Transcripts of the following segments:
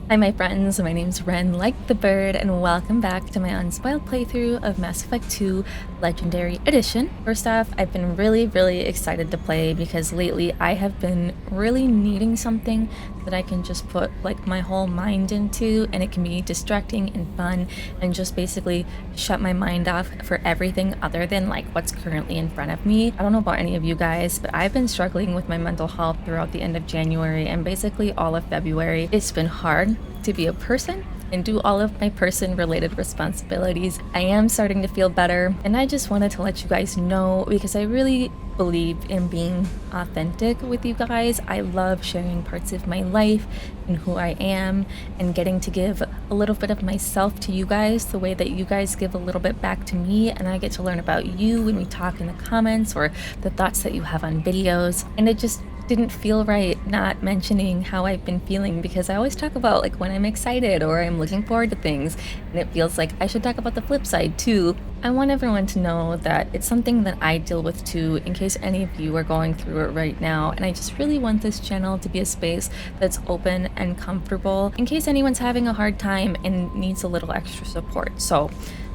Hi my friends, my name's Ren, like the bird, and welcome back to my unspoiled playthrough of Mass Effect 2 Legendary Edition. First off, I've been really excited to play because lately I have been really needing something that I can just put like my whole mind into, and it can be distracting and fun and just basically shut my mind off for everything other than like what's currently in front of me. I don't know about any of you guys, but I've been struggling with my mental health throughout the end of January and basically all of February. It's been hard to be a person and do all of my person-related responsibilities. I am starting to feel better, and I just wanted to let you guys know because I really believe in being authentic with you guys. I love sharing parts of my life and who I am and getting to give a little bit of myself to you guys the way that you guys give a little bit back to me, and I get to learn about you when we talk in the comments or the thoughts that you have on videos. And it just didn't feel right not mentioning how I've been feeling because I always talk about like when I'm excited or I'm looking forward to things, and it feels like I should talk about the flip side too. I want everyone to know that it's something that I deal with too, in case any of you are going through it right now, and I just really want this channel to be a space that's open and comfortable in case anyone's having a hard time and needs a little extra support. So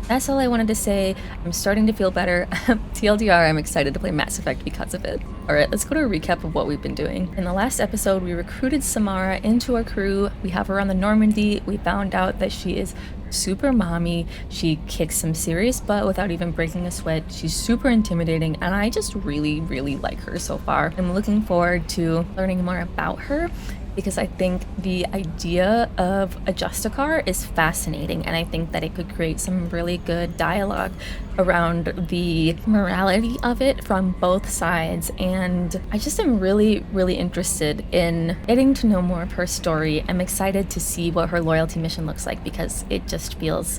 that's all I wanted to say. I'm starting to feel better. TLDR, I'm excited to play Mass Effect because of it. Alright, let's go to a recap of what we've been doing. In the last episode, we recruited Samara into our crew. We have her on the Normandy. We found out that she is super mommy. She kicks some serious butt without even breaking a sweat. She's super intimidating, and I just really like her so far. I'm looking forward to learning more about her, because I think the idea of a Justicar is fascinating, and I think that it could create some really good dialogue around the morality of it from both sides. And I just am really interested in getting to know more of her story. I'm excited to see what her loyalty mission looks like because it just feels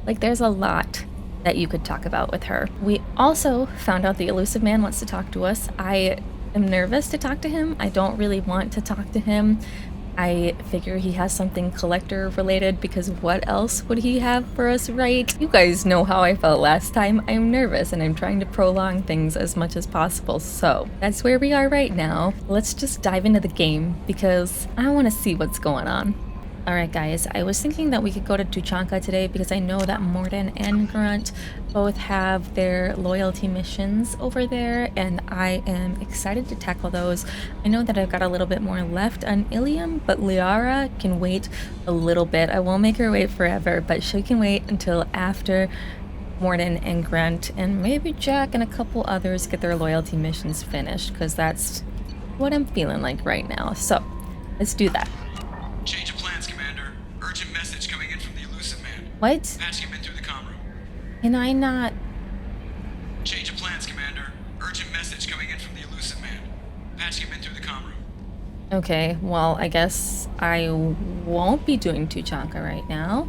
like there's a lot that you could talk about with her. We also found out the Illusive Man wants to talk to us. I'm nervous to talk to him. I don't really want to talk to him. I figure he has something collector related because what else would he have for us, right? You guys know how I felt last time. I'm nervous and I'm trying to prolong things as much as possible. So that's where we are right now. Let's just dive into the game because I want to see what's going on. Alright guys, I was thinking that we could go to Tuchanka today because I know that Morden and Grunt both have their loyalty missions over there, and I am excited to tackle those. I know that I've got a little bit more left on Ilium, but Liara can wait a little bit. I won't make her wait forever, but she can wait until after Morden and Grunt and maybe Jack and a couple others get their loyalty missions finished, because that's what I'm feeling like right now. So let's do that. Change of plans, Commander. Urgent message coming in from the Illusive Man. What? Patching him in through the comm room. Can I not? Change of plans, Commander. Urgent message coming in from the Illusive Man. Patching him in through the comm room. Okay, well, I guess I won't be doing Tuchanka right now.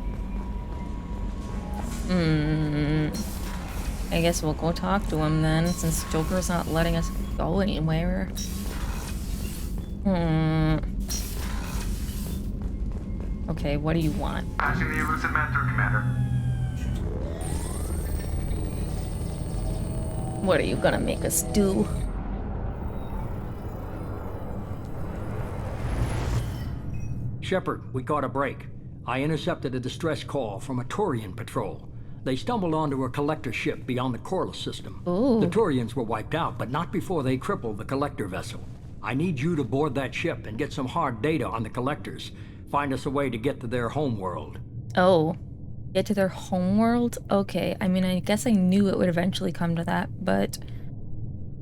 I guess we'll go talk to him then, since Joker's not letting us go anywhere. Okay, what do you want? Patching the Illusive Man through, Commander. What are you gonna make us do? Shepard, we caught a break. I intercepted a distress call from a Turian patrol. They stumbled onto a collector ship beyond the Corliss system. Ooh. The Turians were wiped out, but not before they crippled the collector vessel. I need you to board that ship and get some hard data on the collectors. Find us a way to get to their homeworld. Oh, get to their homeworld? Okay, I mean, I guess I knew it would eventually come to that, but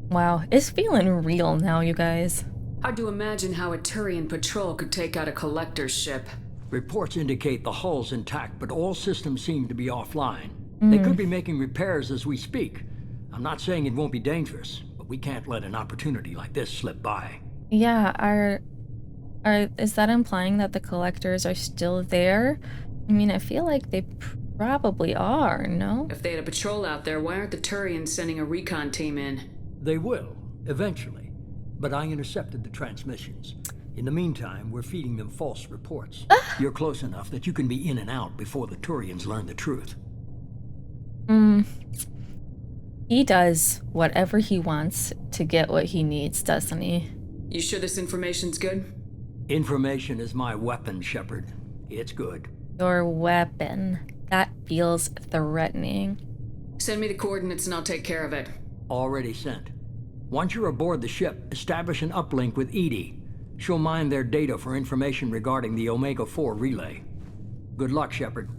wow, it's feeling real now, you guys. Hard to imagine how a Turian patrol could take out a collector's ship. Reports indicate the hull's intact, but all systems seem to be offline. They could be making repairs as we speak. I'm not saying it won't be dangerous, but we can't let an opportunity like this slip by. Yeah, is that implying that the collectors are still there? I mean, I feel like they probably are, no? If they had a patrol out there, why aren't the Turians sending a recon team in? They will, eventually. But I intercepted the transmissions. In the meantime, we're feeding them false reports. You're close enough that you can be in and out before the Turians learn the truth. He does whatever he wants to get what he needs, doesn't he? You sure this information's good? Information is my weapon, Shepard. It's good. Your weapon. That feels threatening. Send me the coordinates and I'll take care of it. Already sent. Once you're aboard the ship, establish an uplink with Edie. She'll mine their data for information regarding the Omega-4 relay. Good luck, Shepard.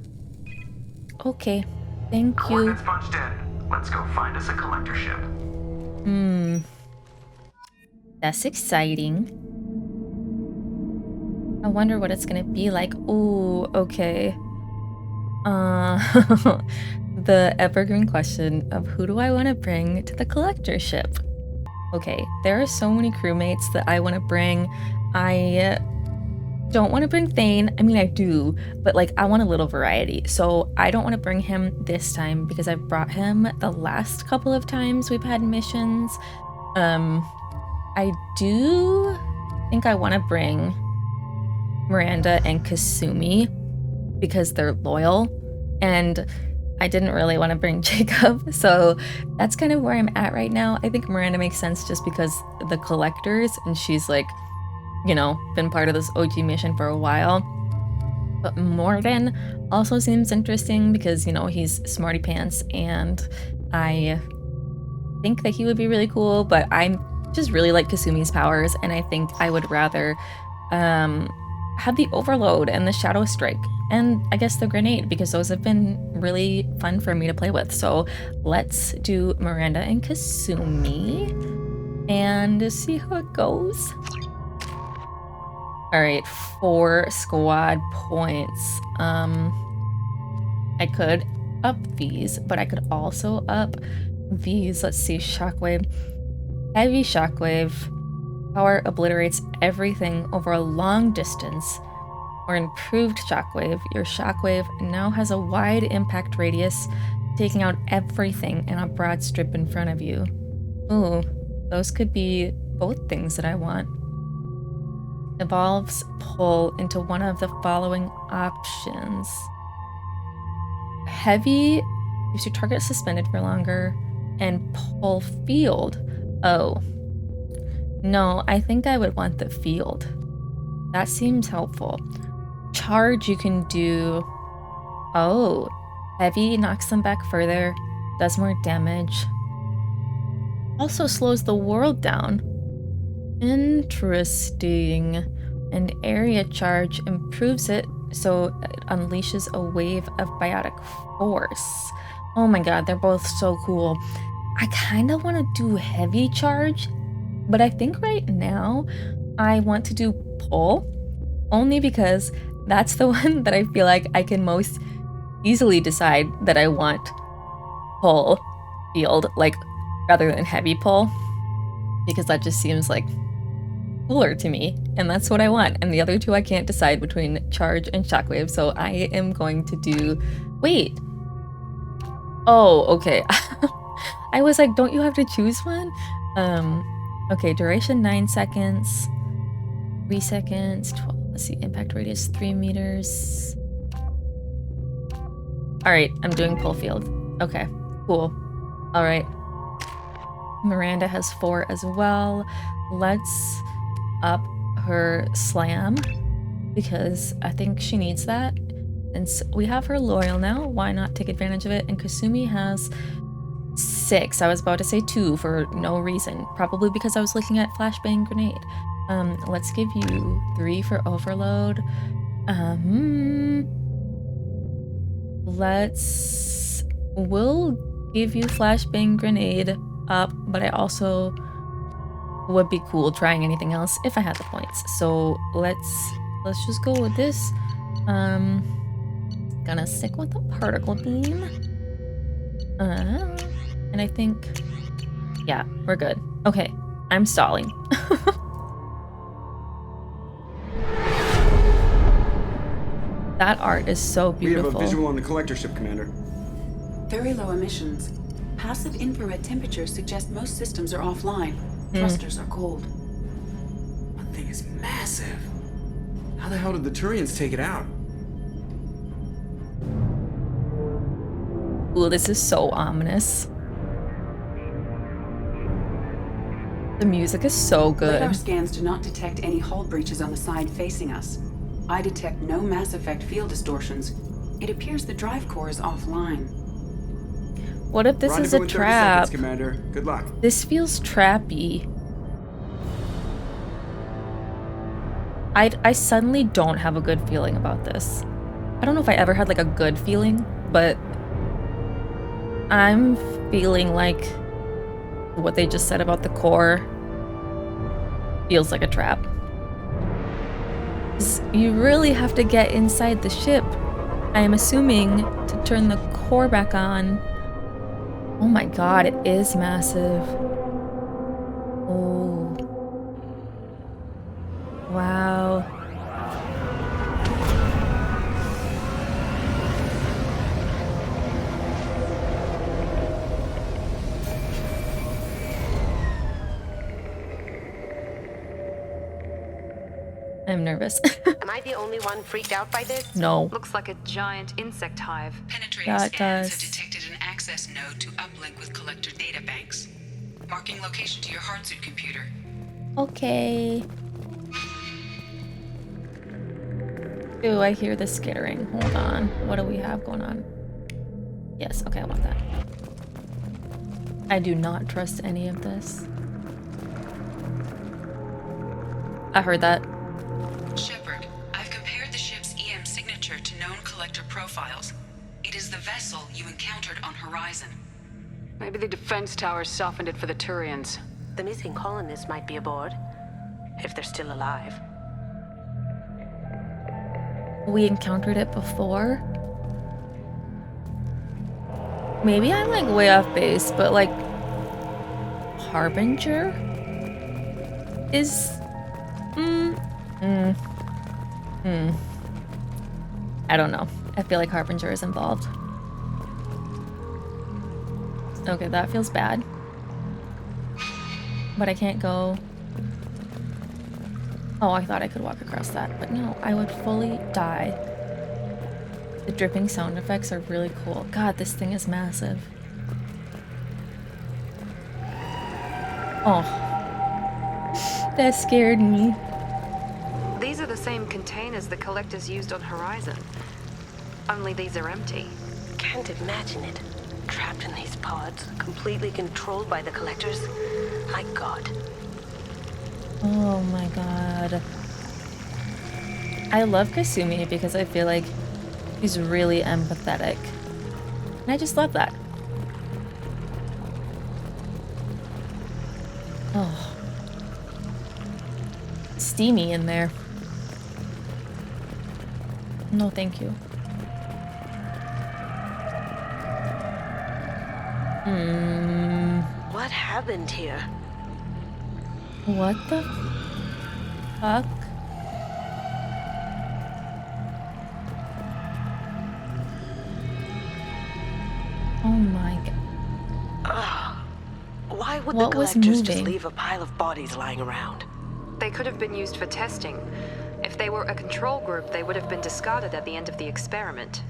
Okay. Thank you. Coordinates punched in. Let's go find us a collector ship. That's exciting. I wonder what it's gonna be like. Ooh, okay. The evergreen question of who do I want to bring to the collector ship? Okay, there are so many crewmates that I want to bring. I don't want to bring Thane. I mean, I do, but like, I want a little variety. So I don't want to bring him this time because I've brought him the last couple of times we've had missions. I do think I want to bring Miranda and Kasumi because they're loyal, and I didn't really want to bring Jacob, so that's kind of where I'm at right now. I think Miranda makes sense just because the collectors, and she's like, you know, been part of this OG mission for a while. But Morden also seems interesting because, you know, he's smarty pants, and I think that he would be really cool, but I just really like Kasumi's powers, and I think I would rather have the Overload and the Shadow Strike, and I guess the Grenade, because those have been really fun for me to play with. So let's do Miranda and Kasumi and see how it goes. All right, 4 squad points. I could up these, but I could also up these. Let's see, Shockwave. Heavy Shockwave. Power obliterates everything over a long distance. Or improved Shockwave. Your Shockwave now has a wide impact radius, taking out everything in a broad strip in front of you. Ooh, those could be both things that I want. Evolves pull into one of the following options. Heavy keeps your target suspended for longer, and pull field. Oh. No, I think I would want the field. That seems helpful. Charge you can do... Oh. Heavy knocks them back further, does more damage. Also slows the world down. Interesting. And area charge improves it, so it unleashes a wave of biotic force. Oh my god, they're both so cool. I kind of want to do heavy charge, but I think right now I want to do pull, only because that's the one that I feel like I can most easily decide that I want pull field, like, rather than heavy pull, because that just seems like cooler to me, and that's what I want. And the other two I can't decide between charge and shockwave, so I am going to do... Wait. Oh, okay. I was like, don't you have to choose one? Okay, duration 9 seconds, 3 seconds, 12. Let's see, impact radius 3 meters. All right, I'm doing pull field. Okay, cool. All right. Miranda has 4 as well. Let's up her slam because I think she needs that. And so we have her loyal now. Why not take advantage of it? And Kasumi has 6. I was about to say 2 for no reason. Probably because I was looking at flashbang grenade. Let's give you 3 for overload. We'll give you flashbang grenade up, but I also would be cool trying anything else if I had the points. So let's just go with this. Gonna stick with the particle beam. And I think, yeah, we're good. Okay, I'm stalling. That art is so beautiful. We have a visual on the collector ship, Commander. Very low emissions. Passive infrared temperatures suggest most systems are offline. Thrusters are cold. That thing is massive. How the hell did the Turians take it out? Ooh, this is so ominous. The music is so good. Radar scans do not detect any hull breaches on the side facing us. I detect no Mass Effect field distortions. It appears the drive core is offline. What if this is a Rendezvous in 30 trap? seconds, Commander. Good luck. This feels trappy. I suddenly don't have a good feeling about this. I don't know if I ever had like a good feeling, but I'm feeling like what they just said about the core feels like a trap. 'Cause you really have to get inside the ship, I am assuming, to turn the core back on. Oh my god, it is massive. Oh. Wow. I'm nervous. Am I the only one freaked out by this? No. Looks like a giant insect hive. Penetrating Yeah, it scans does. have detected an access node to uplink with collector databanks. Marking location to your hardsuit computer. Okay. Ooh, I hear the skittering. Hold on. What do we have going on? Yes, okay, I want that. I do not trust any of this. I heard that. Shepard, I've compared the ship's EM signature to known collector profiles. It is the vessel you encountered on Horizon. Maybe the defense towers softened it for the Turians. The missing colonists might be aboard. If they're still alive. We encountered it before. Maybe I'm like way off base, but like Harbinger is I don't know. I feel like Harbinger is involved. Okay, that feels bad. But I can't go. Oh, I thought I could walk across that, but no, I would fully die. The dripping sound effects are really cool. God, this thing is massive. Oh. That scared me. These are the same containers the collectors used on Horizon. Only these are empty. Can't imagine it. Trapped in these pods, completely controlled by the collectors. My god. Oh my god. I love Kasumi because I feel like he's really empathetic. And I just love that. Oh. Steamy in there. No, thank you. What happened here? What the fuck? Oh my god. Why would What the was collectors just moving? leave a pile of bodies lying around? They could have been used for testing. If they were a control group, they would have been discarded at the end of the experiment.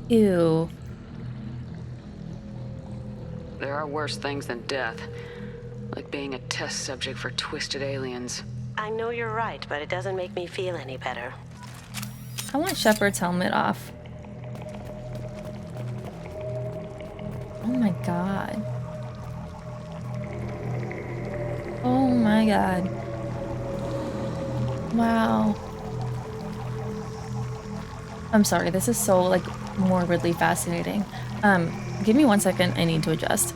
Ew. There are worse things than death. Like being a test subject for twisted aliens. I know you're right, but it doesn't make me feel any better. I want Shepard's helmet off. Oh my god. Oh my god. Wow. I'm sorry, this is so like morbidly fascinating. Give me 1 second, I need to adjust.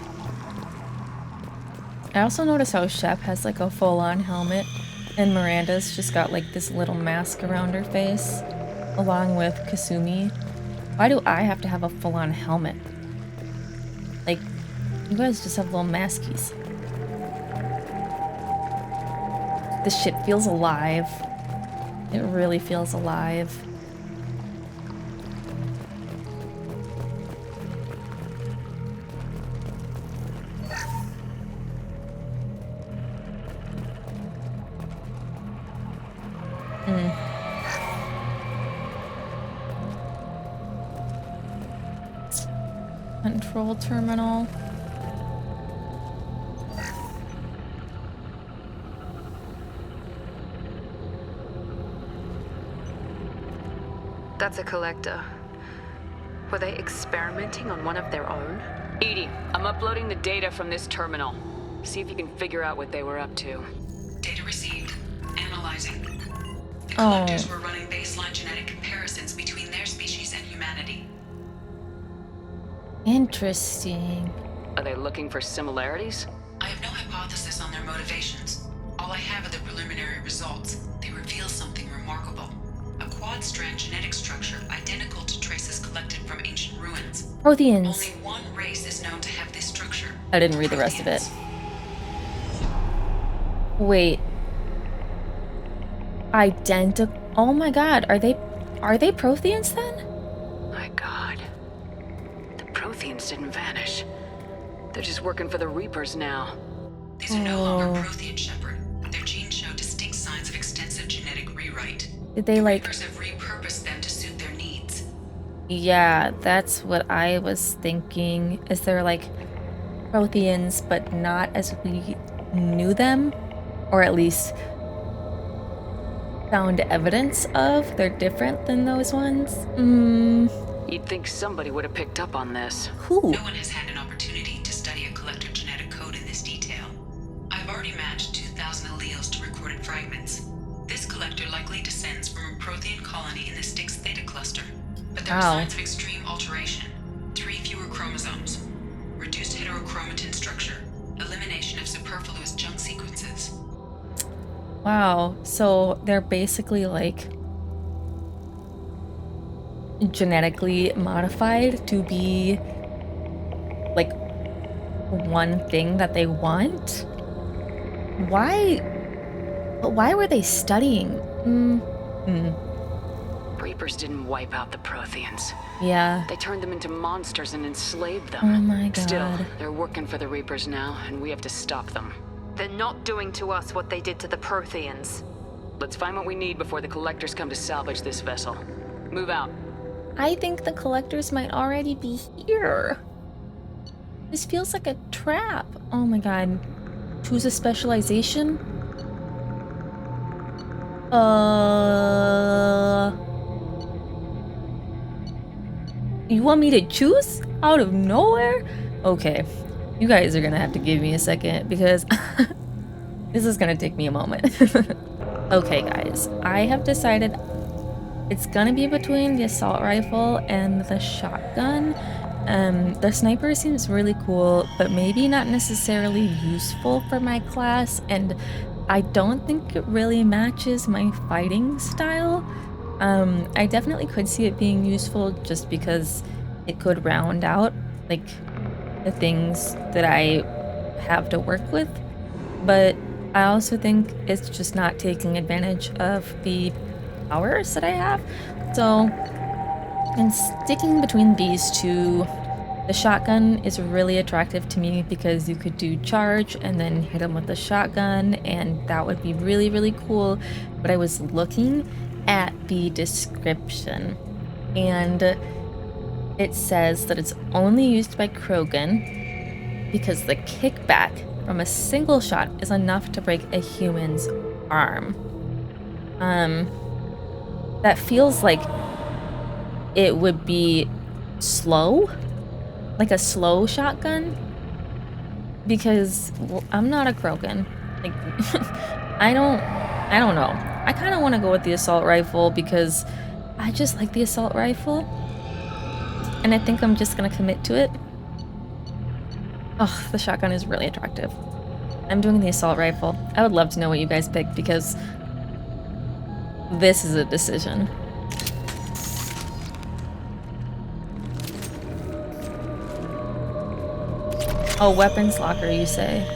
I also noticed how Shep has like a full-on helmet and Miranda's just got like this little mask around her face along with Kasumi. Why do I have to have a full-on helmet? Like, you guys just have little maskies. This shit feels alive. It really feels alive. Control terminal. That's a collector. Were they experimenting on one of their own? Edie, I'm uploading the data from this terminal. See if you can figure out what they were up to. Data received. Analyzing. The Oh. collectors were running baseline genetic comparisons between their species and humanity. Interesting. Are they looking for similarities? I have no hypothesis on their motivations. All I have are the preliminary results. They reveal something remarkable. A quad-strand genetic structure identical to traces collected from ancient ruins. Protheans. Only one race is known to have this structure. I didn't read the rest of it. Protheans. Wait. Identical. Oh my god, are they Protheans then? My god. The Protheans didn't vanish. They're just working for the Reapers now. These are no longer Prothean, Shepard. Their genes show distinct signs of extensive genetic rewrite. Did they like... Reapers have repurposed them to suit their needs. Yeah, that's what I was thinking. Is there like Protheans, but not as we knew them? Or at least found evidence of? They're different than those ones? You'd think somebody would have picked up on this. Who? No one has had an opportunity to study a collector genetic code in this detail. I've already matched 2,000 alleles to recorded fragments. This collector likely descends from a Prothean colony in the Styx Theta cluster. But there are signs of extreme alteration. 3 fewer chromosomes. Reduced heterochromatin structure. Elimination of superfluous junk sequences. Wow, so they're basically like genetically modified to be like one thing that they want? Why were they studying? Reapers didn't wipe out the Protheans. Yeah. They turned them into monsters and enslaved them. Oh my god. Still, they're working for the Reapers now, and we have to stop them. They're not doing to us what they did to the Protheans. Let's find what we need before the Collectors come to salvage this vessel. Move out. I think the collectors might already be here. This feels like a trap. Oh my god. Choose a specialization? You want me to choose? Out of nowhere? Okay. You guys are gonna have to give me a second because this is gonna take me a moment. Okay, guys. I have decided it's gonna be between the assault rifle and the shotgun. The sniper seems really cool, but maybe not necessarily useful for my class, and I don't think it really matches my fighting style. I definitely could see it being useful just because it could round out, like, the things that I have to work with, but I also think it's just not taking advantage of the powers that I have. So, in sticking between these two, the shotgun is really attractive to me because you could do charge and then hit them with the shotgun, and that would be really, really cool. But I was looking at the description, and it says that it's only used by Krogan because the kickback from a single shot is enough to break a human's arm. That feels like it would be slow, like a slow shotgun, because well, I'm not a Krogan. Like, I don't know. I kind of want to go with the assault rifle because I just like the assault rifle, and I think I'm just gonna commit to it. Oh, the shotgun is really attractive. I'm doing the assault rifle. I would love to know what you guys picked because this is a decision. Oh, weapons locker, you say?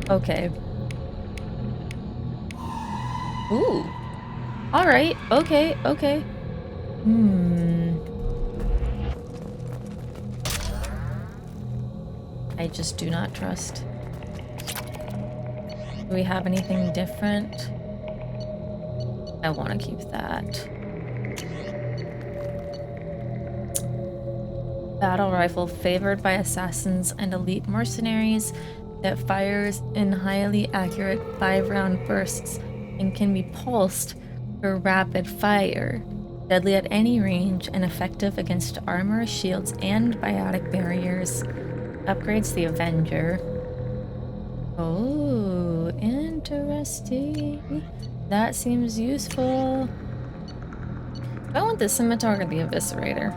Okay. Ooh. Alright, okay, okay. I just do not trust. Do we have anything different? I want to keep that. Battle rifle favored by assassins and elite mercenaries that fires in highly accurate 5-round bursts and can be pulsed for rapid fire. Deadly at any range and effective against armor, shields, and biotic barriers. Upgrades the Avenger. Oh, interesting. That seems useful. Do I want the scimitar or the eviscerator?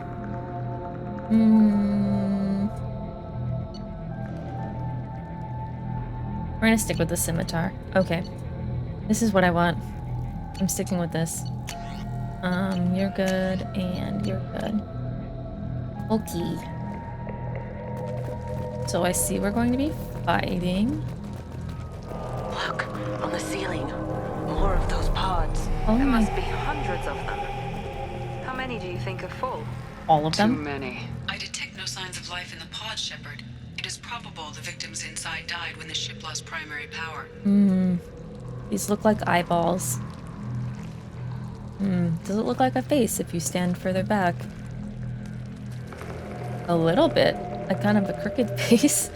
We're gonna stick with the scimitar. Okay. This is what I want. I'm sticking with this. You're good, and you're good. Okay. So I see we're going to be fighting. Look, on the ceiling. More of those pods. Oh There my, must be hundreds of them. How many do you think are full? all of Too them? many. I detect no signs of life in the pod, Shepard. It is probable the victims inside died when the ship lost primary power. These look like eyeballs. Does it look like a face if you stand further back? A little bit. Like kind of a crooked face.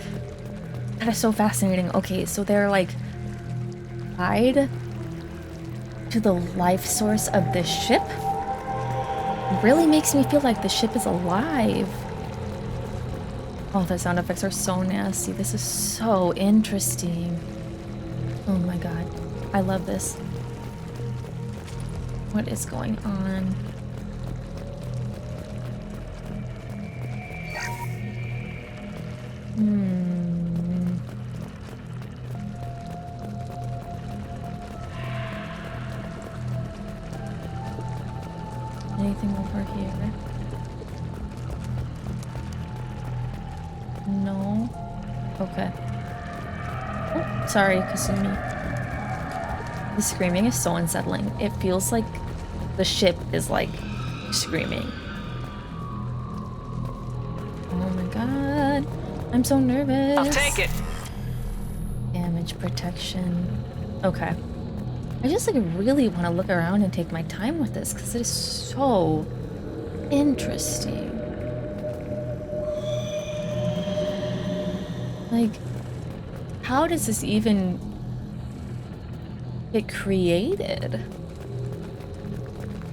That is so fascinating. Okay, so they're like tied to the life source of this ship? Really makes me feel like the ship is alive. Oh, the sound effects are so nasty. This is so interesting. Oh my god. I love this. What is going on? Anything over here? No. Okay. Oh, sorry, Kasumi. The screaming is so unsettling. It feels like the ship is like screaming. Oh my god. I'm so nervous. I'll take it. Damage protection. Okay. I just like really want to look around and take my time with this because it is so interesting. Like, how does this even get created?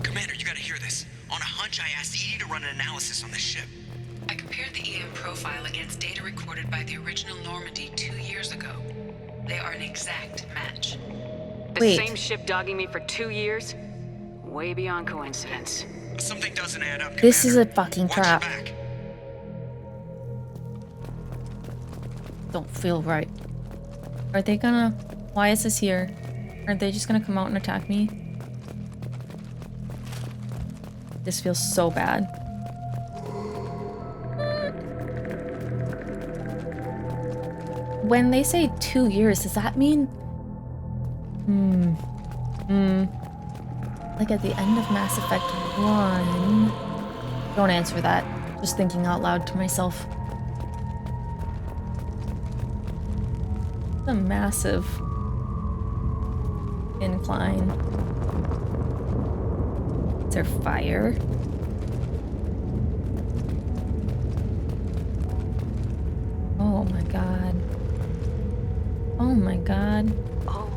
Commander, you gotta hear this. On a hunch, I asked Edie to run an analysis on this ship. I compared the EM profile against data recorded by the original Normandy 2 years ago. They are an exact match. The Wait. same ship dogging me for 2 years? Way beyond coincidence. Something doesn't add up, Commander. This is a fucking Watch your trap. back. Don't feel right. Are they gonna... Why is this here? Are they just gonna come out and attack me? This feels so bad. When they say 2 years, does that mean... Like at the end of Mass Effect 1... Don't answer that. Just thinking out loud to myself. A massive incline. Is there fire? Oh my god. Oh my god. Oh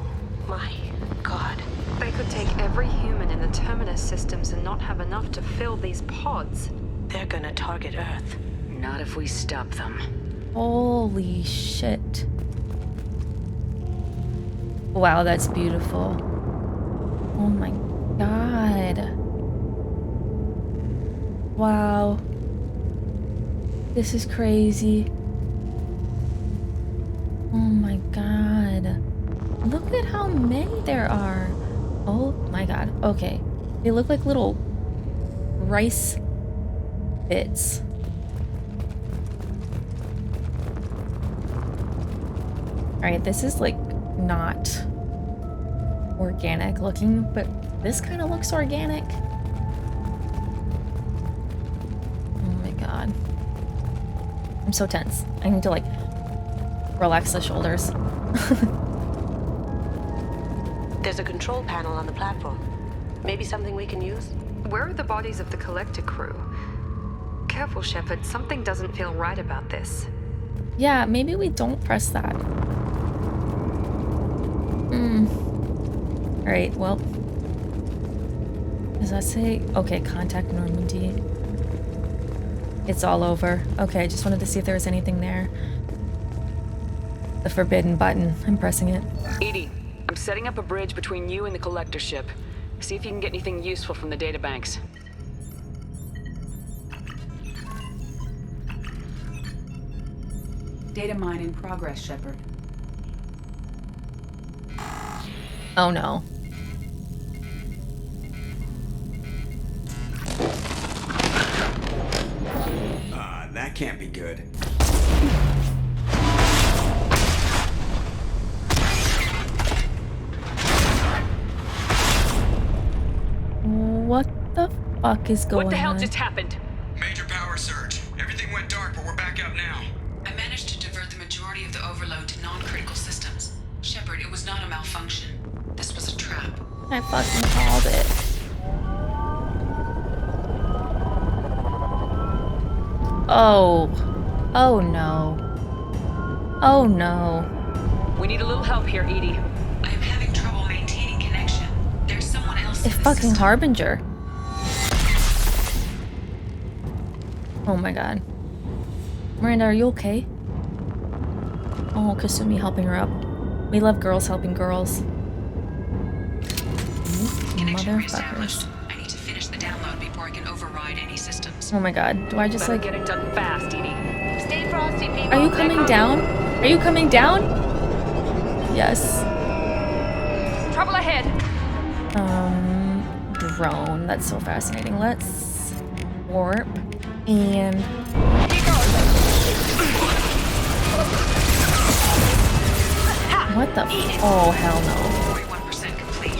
my god. They could take every human in the Terminus systems and not have enough to fill these pods. They're gonna target Earth. Not if we stop them. Holy shit. Wow, that's beautiful. Oh my god. Wow. This is crazy. Oh my god. Look at how many there are. Oh my god. Okay. They look like little rice bits. Alright, this is like not organic looking, but this kind of looks organic. Oh my god. I'm so tense. I need to like relax the shoulders. There's a control panel on the platform. Maybe something we can use? Where are the bodies of the collector crew? Careful, Shepard. Something doesn't feel right about this. Yeah, maybe we don't press that. Alright, well. Does that say? Okay, contact Normandy. It's all over. Okay, I just wanted to see if there was anything there. The forbidden button. I'm pressing it. Edie, I'm setting up a bridge between you and the collector ship. See if you can get anything useful from the databanks. Data mine in progress, Shepard. Oh no. That can't be good. What the fuck is going on? What the hell just happened? Major power surge. Everything went dark, but we're back up now. I managed to divert the majority of the overload to non-critical systems. Shepard, it was not a malfunction. This was a trap. I fucking called it. Oh. Oh no. Oh no. We need a little help here, Edie. I am having trouble maintaining connection. There's someone else It's in the fucking system. Harbinger. Oh my god. Miranda, are you okay? Oh, Kasumi helping her up. We love girls helping girls. Connection Motherfuckers. reestablished. I need to finish the download before I can override any systems. Oh my god. Do I just Better like... get it done fast, Edie. Stay frosty, people. Are you coming down? Are you coming down? Yes. Trouble ahead. Drone. That's so fascinating. Let's warp and... What the f- Oh, hell no. 41% complete.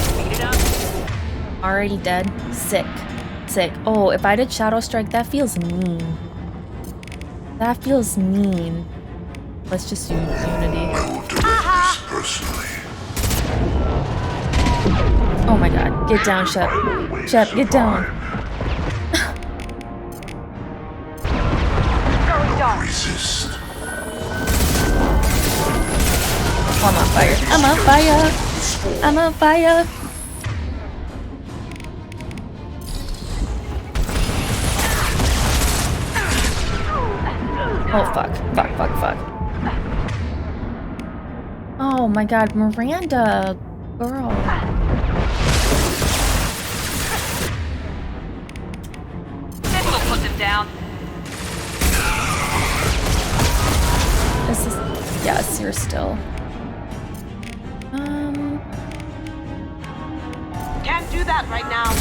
Speed it up. Already dead? Sick. Sick. Oh, if I did Shadow Strike, that feels mean. That feels mean. Let's just use Unity. Oh my god. Get down, Shep. Shep, get down. Oh, I'm on fire. I'm on fire. I'm on fire. Oh, fuck. Fuck, fuck, fuck. Oh my god, Miranda. Girl. This will put them down. This is... Yes, you're still... Can't do that right now.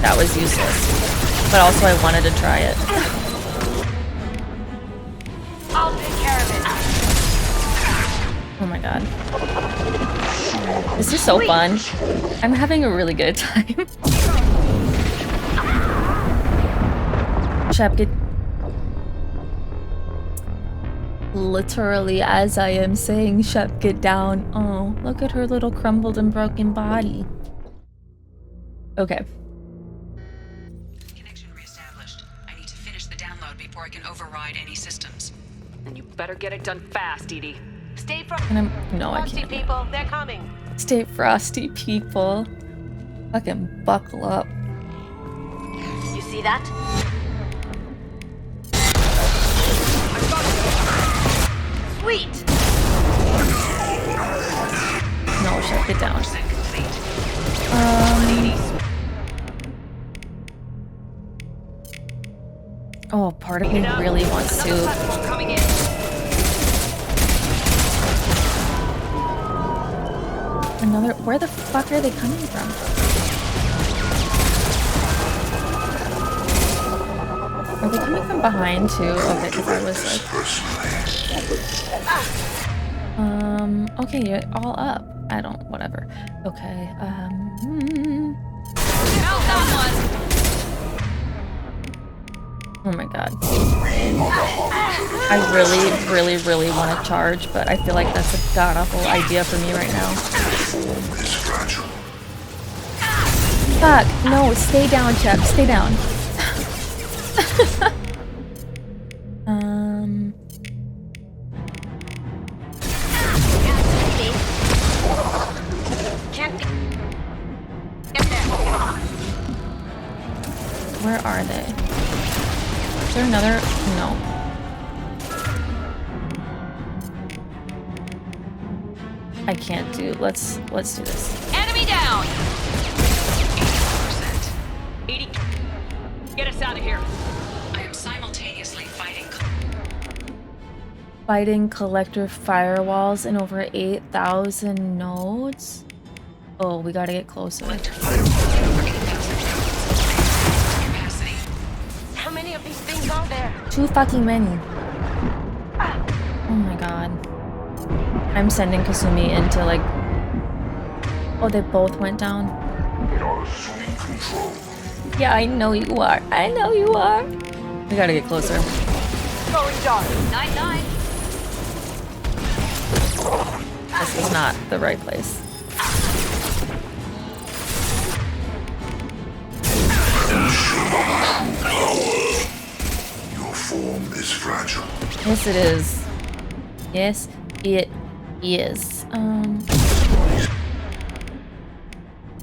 That was useless. But also I wanted to try it. I'll take care of it. Oh my god. This is so fun. I'm having a really good time. Shep, get... Literally, as I am saying, Shep, get down. Oh, look at her little crumbled and broken body. Okay. Connection reestablished. I need to finish the download before I can override any systems. And you better get it done fast, Edie. Stay And I'm... No, I frosty, can't. people. They're coming. Stay frosty, people. Fucking buckle up. You see that? Sweet. No, Shep, get down. Oh, part of me really wants to... Coming in. Another... Where the fuck are they coming from? Are they coming from behind too? Okay, because I was like... Okay, you're all up. I don't... Whatever. Okay, Oh my god. I really want to charge, but I feel like that's a god-awful idea for me right now. Fuck! No, stay down, Shep. Stay down. Can't get Where are they? Is there another? No. I can't do. Let's do this. Enemy down! 80%. 80. Get us out of here. I am simultaneously fighting. Fighting collector firewalls in over 8,000 nodes. Oh, we gotta get closer. Collector firewalls in over 8,000 capacity. How many of these things are there? Too fucking many. Oh my god. I'm sending Kasumi into like... Oh, they both went down. We are assuming control. Yeah, I know you are. I know you are. We gotta get closer. Going dark. 9-9. This is not the right place. Your form is fragile. Yes, it is. Yes, it is.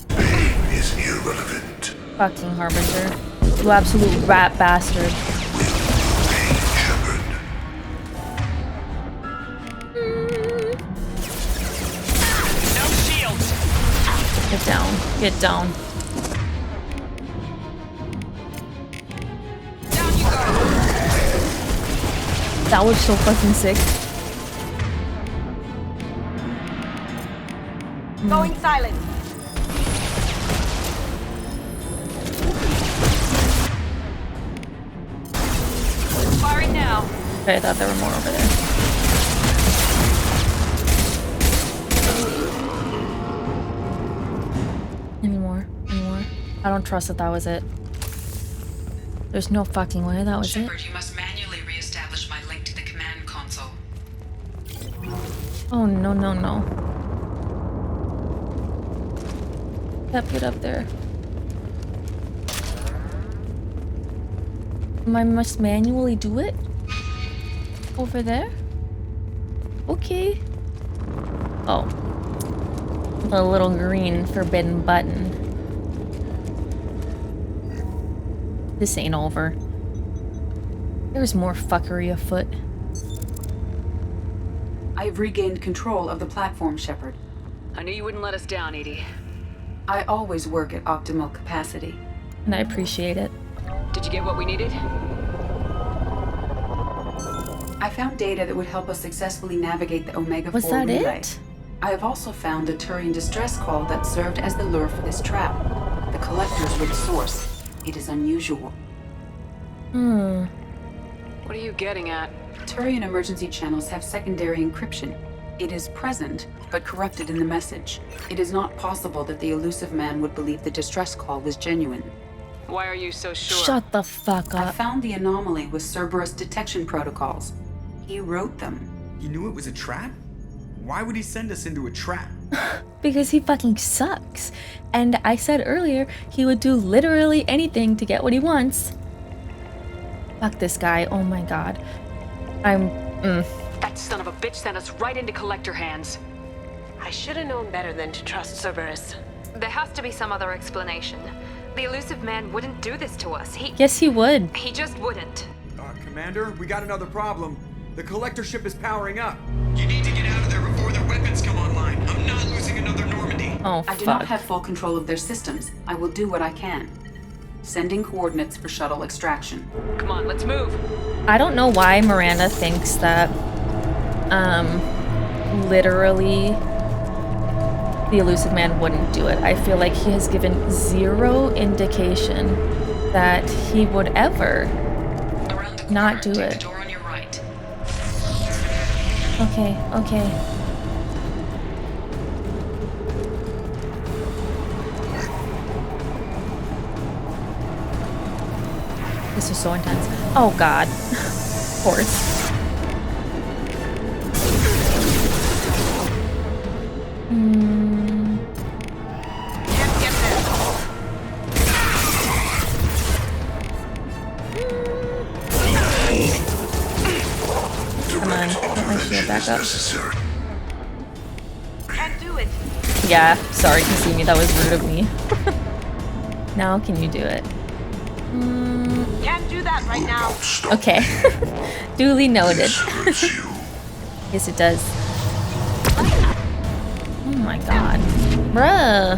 Pain is irrelevant. Fucking Harbinger. You absolute rat bastard. Pain, Shepard. No shields. Get down. Get down. Down you go. That was so fucking sick. Going silent. Firing now. Okay, I thought there were more over there. Any more? Any more? I don't trust that that was it. There's no fucking way that was it. Shepard, you must manually re-establish my link to the command console. Oh, no, no, no. Yep, get up there. I must manually do it? Over there? Okay. Oh. The little green forbidden button. This ain't over. There's more fuckery afoot. I've regained control of the platform, Shepard. I knew you wouldn't let us down, Edie. I always work at optimal capacity. And I appreciate it. Did you get what we needed? I found data that would help us successfully navigate the Omega-4 Was that relay. it? I have also found a Turian distress call that served as the lure for this trap. The collectors were the source. It is unusual. What are you getting at? Turian emergency channels have secondary encryption. It is present, but corrupted in the message. It is not possible that the Illusive Man would believe the distress call was genuine. Why are you so sure? Shut the fuck I up. found the anomaly with Cerberus detection protocols. He wrote them. He knew it was a trap? Why would he send us into a trap? Because he fucking sucks. And I said earlier, he would do literally anything to get what he wants. Fuck this guy. Oh my god. That son of a bitch sent us right into collector hands. I should have known better than to trust Cerberus. There has to be some other explanation. The Illusive Man wouldn't do this to us. Yes, he would. He just wouldn't. Commander, we got another problem. The collector ship is powering up. You need to get out of there before their weapons come online. I'm not losing another Normandy. Oh, I do not fuck. have full control of their systems. I will do what I can. Sending coordinates for shuttle extraction. Come on, let's move. I don't know why Miranda thinks that, literally the Illusive Man wouldn't do it. I feel like he has given zero indication that he would ever Around the corner, not do take it. the door on your right. Okay, okay. This is so intense. Oh god. Of course. Come on, get my shield back up. Necessary. Can't do it. Yeah, sorry Kasumi, that was rude of me. Now can you do it? Can't do that right now. Okay. Duly noted. Yes, it does. Oh my god. Bruh.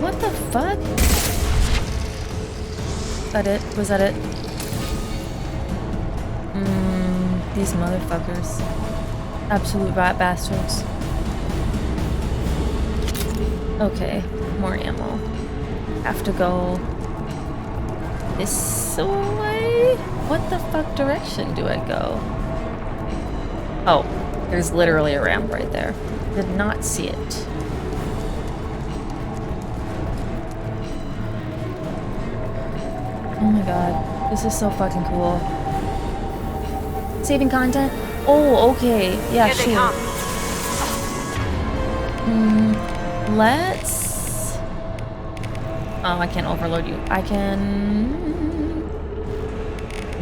What the fuck? Was that it? Was that it? These motherfuckers. Absolute rat bastards. Okay. More ammo. Have to go this way? What the fuck direction do I go? Oh, there's literally a ramp right there. Did not see it. Oh my god, this is so fucking cool. Saving content? Oh, okay. Yeah, sure. Let's... Oh, I can't overload you. I can...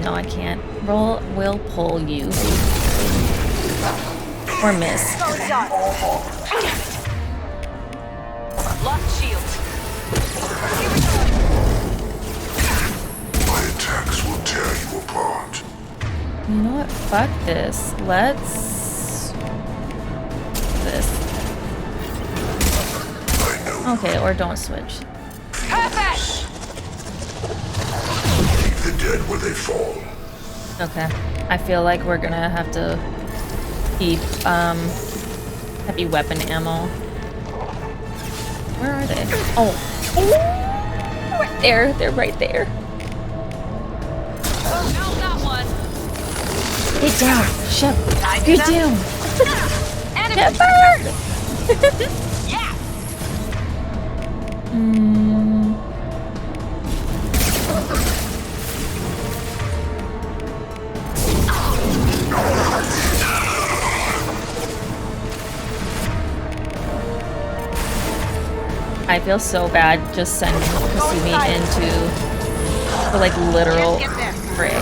No, I can't. Will pull you. Or miss. Lost shields. My attacks will tear you apart. You know what? Fuck this. Let's... This. Okay, or don't switch. Perfect! Leave the dead where they fall. Okay. I feel like we're gonna have to keep, heavy weapon ammo. Where are they? Oh. Right there. They're right there. Oh, no, that one. Get down. Shep. Get down. Enemy. Shepard! Yeah. I feel so bad just sending Kasumi into the like literal fray.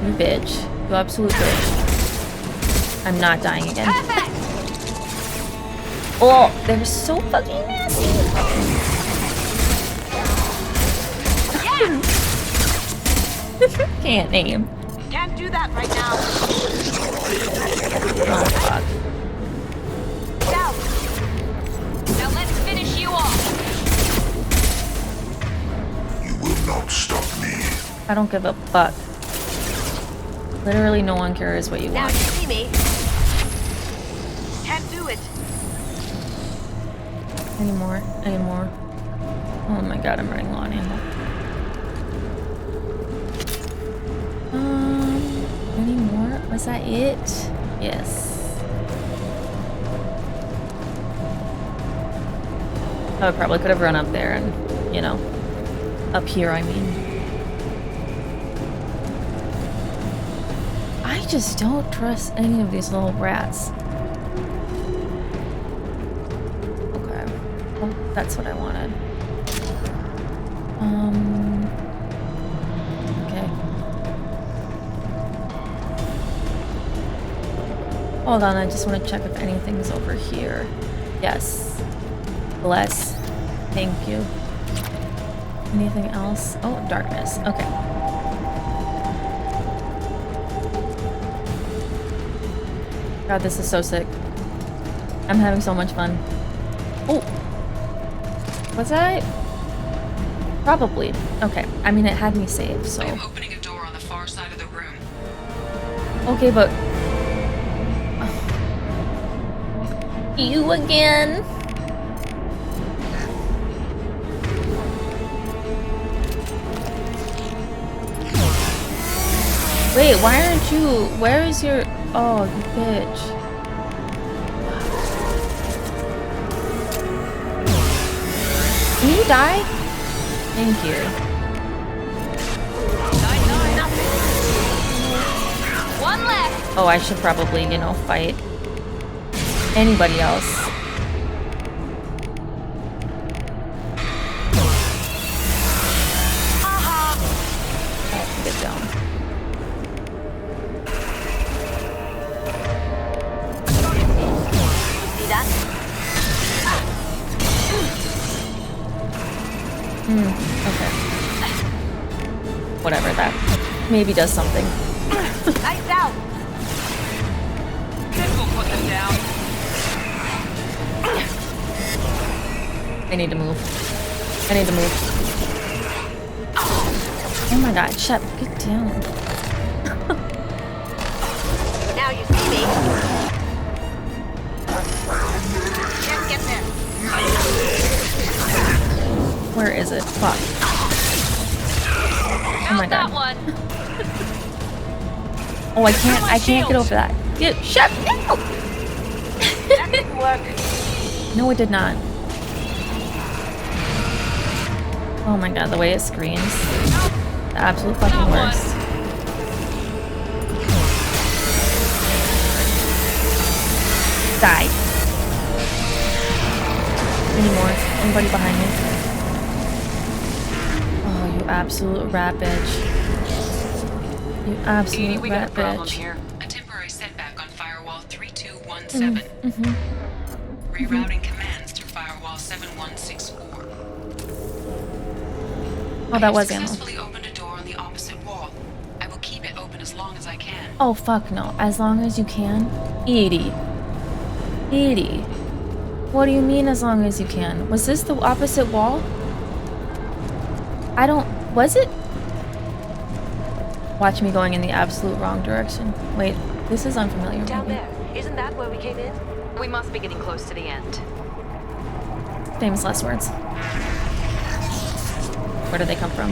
You bitch. You absolute bitch. I'm not dying again. Oh, they're so fucking nasty. Can't aim. Can't do that right now. Oh fuck. Down. Now let's finish you off. You will not stop me. I don't give a fuck. Literally no one cares what you Now want. you see me. Can't do it. Anymore. Anymore. Oh my god, I'm running low on ammo. Any more? Was that it? Yes. I probably could have run up there and, you know, up here, I mean. I just don't trust any of these little rats. Okay. Oh, that's what I wanted. Okay. Hold on, I just want to check if anything's over here. Yes. Bless. Thank you. Anything else? Oh, darkness. Okay. God, this is so sick. I'm having so much fun. Oh! Was I? Probably. Okay. I mean, it had me saved, so... I am opening a door on the far side of the room. Okay, but... You again? Wait, why aren't you... Where is your... Oh, you bitch. Can you die? Thank you. One left. Oh, I should probably, you know, fight anybody else. Oh, get down. See that? Okay. Whatever, that maybe does something. Lights out! This will put them down. I need to move. I need to move. Oh my god, Shep, get down. Now you see me. Can't get there. Where is it? Fuck. Oh my god. Oh, I can't get over that. Get Shep! No! That didn't work. No, it did not. Oh my god, the way it screams. The absolute fucking worst. Die. Any more? Anybody behind me? Oh, you absolute rat bitch. You absolute we got a rat problem bitch. here. A temporary setback on firewall 3217. Mm-hmm. Rerouting commands through firewall 7164. Oh, that was I ammo. successfully opened a door on the opposite wall. I will keep it open as long as I can. Oh, fuck no. As long as you can. Edie. Edie. What do you mean as long as you can? Was this the opposite wall? I don't... Was it? Watch me going in the absolute wrong direction. Wait, this is unfamiliar. Down maybe. there. Isn't that where we came in? We must be getting close to the end. Famous last words. Where do they come from?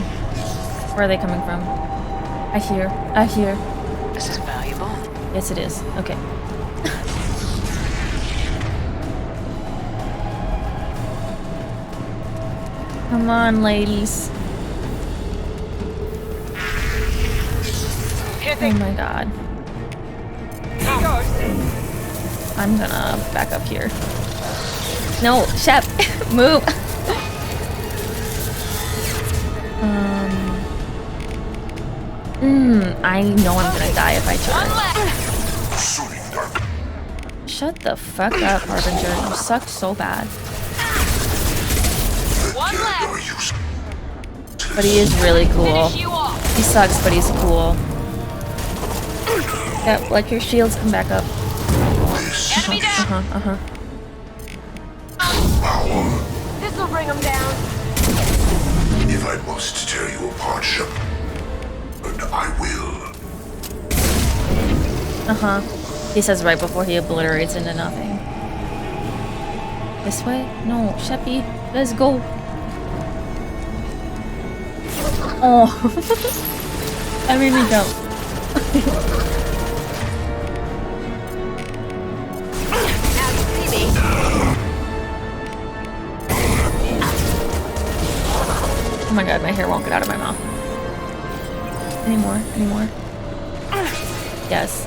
Where are they coming from? I hear. This is valuable. Yes, it is. Okay. Come on, ladies. Oh my god. I'm gonna back up here. No, Shep, move. I know I'm gonna die if I charge. Shut the fuck up, Harbinger. You suck so bad. But he is really cool. He sucks, but he's cool. Yep, let your shields come back up. This will bring them down. If I must tear you apart, Shep, and I will. He says right before he obliterates into nothing. This way? No, Sheppy, let's go. Oh. I made me jump. Now you see me. Oh my god, my hair won't get out of my mouth. Any more? Yes.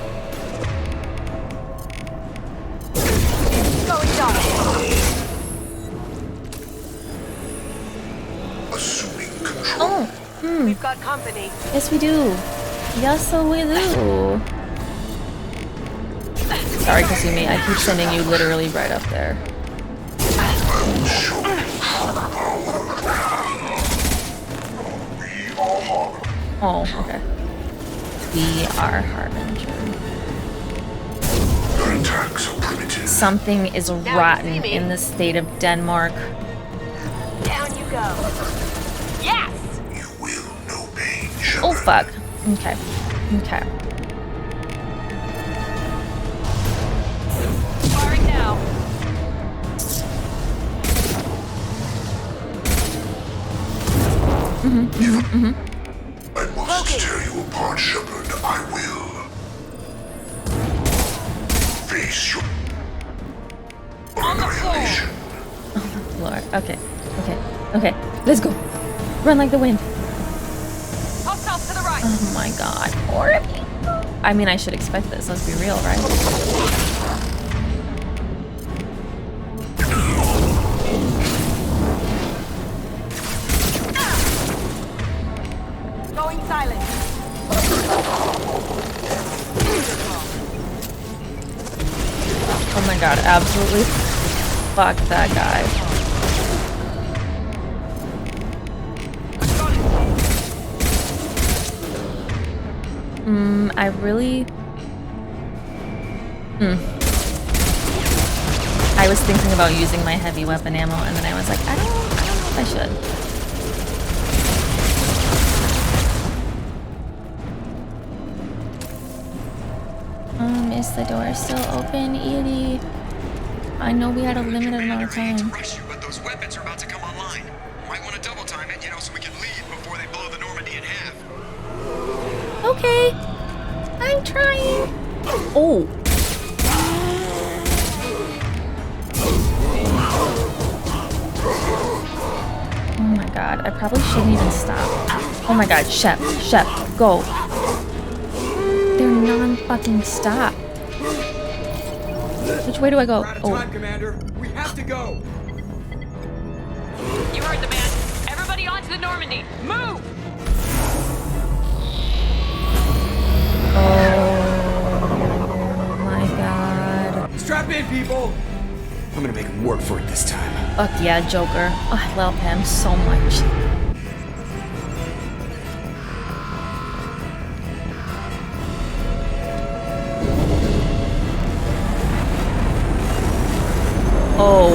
Going dark. Assuming control. Oh, We've got company. yes we do. Yes, so we do. Sorry, Kasumi, I keep sending you literally right up there. I will show you power. We are Harbinger. Oh, okay. We are Harbinger. Your attacks are primitive. Something is rotten in the state of Denmark. Down you go. Yes! You will know pain, Shep. Oh, fuck. Okay. Firing now. I must tear you apart, Shepard. I will. Face your annihilation. Lord. Okay. Let's go. Run like the wind. Hostiles to the right. Oh my god. Or I mean, I should expect this. Let's be real, right? Going silent. Oh my god. Absolutely. Fuck that guy. I really... I was thinking about using my heavy weapon ammo, and then I was like, I don't know if I should. Is the door still open, Edie? I know we had a limited amount of time. Rush you, but those weapons are about to come online. Might want to double time it, so we can leave before they blow the Normandy in half. Okay, I'm trying. Oh. Oh my god, I probably shouldn't even stop. Oh my god, Shep, go. They're non-fucking stop. Which way do I go? We're out of time, Commander. We have to go. You heard the man. Everybody onto the Normandy. Move! Oh my god. Strap in, people. I'm gonna make him work for it this time. Fuck yeah, Joker. Oh, I love him so much. Oh.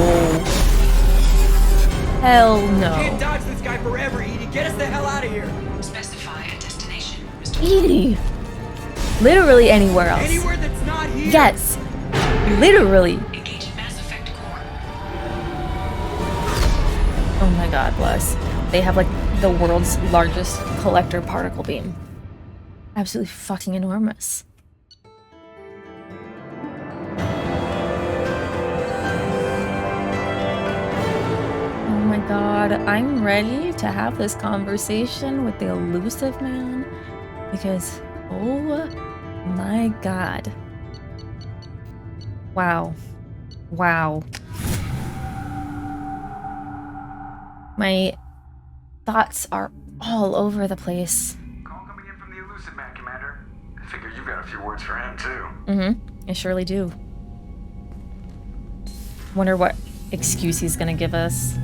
Hell no. Can't dodge this guy forever, Edie. Get us the hell out of here. Specify a destination, Mr. Edie. Literally anywhere else. Anywhere that's not here. Yes. Literally. Engage Mass Effect core. Oh my god, bless. They have like the world's largest collector particle beam. Absolutely fucking enormous. Oh my god, I'm ready to have this conversation with the Illusive Man because, oh my god. Wow. Wow. My thoughts are all over the place. Call coming in from the Illusive Man, Commander. I figure you've got a few words for him, too. I surely do. Wonder what excuse he's gonna give us.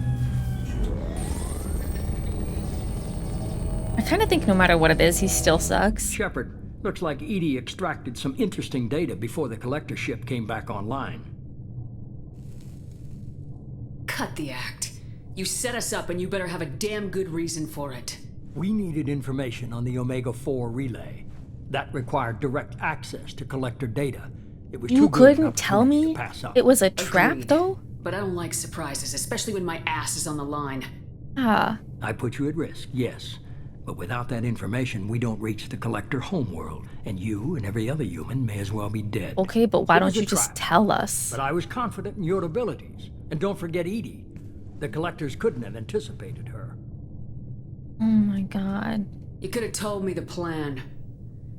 I kind of think no matter what it is, he still sucks. Shepard, looks like Edie extracted some interesting data before the collector ship came back online. Cut the act. You set us up and you better have a damn good reason for it. We needed information on the Omega-4 relay. That required direct access to collector data. It was You too good an couldn't tell opportunity me to pass up. it was a trap, Agreed. though? But I don't like surprises, especially when my ass is on the line. Ah, I put you at risk, yes. But without that information, we don't reach the collector homeworld, and you and every other human may as well be dead. okay, but why It don't was a you just trap. tell us? But I was confident in your abilities. And don't forget Edie. The collectors couldn't have anticipated her. Oh my god. You could have told me the plan.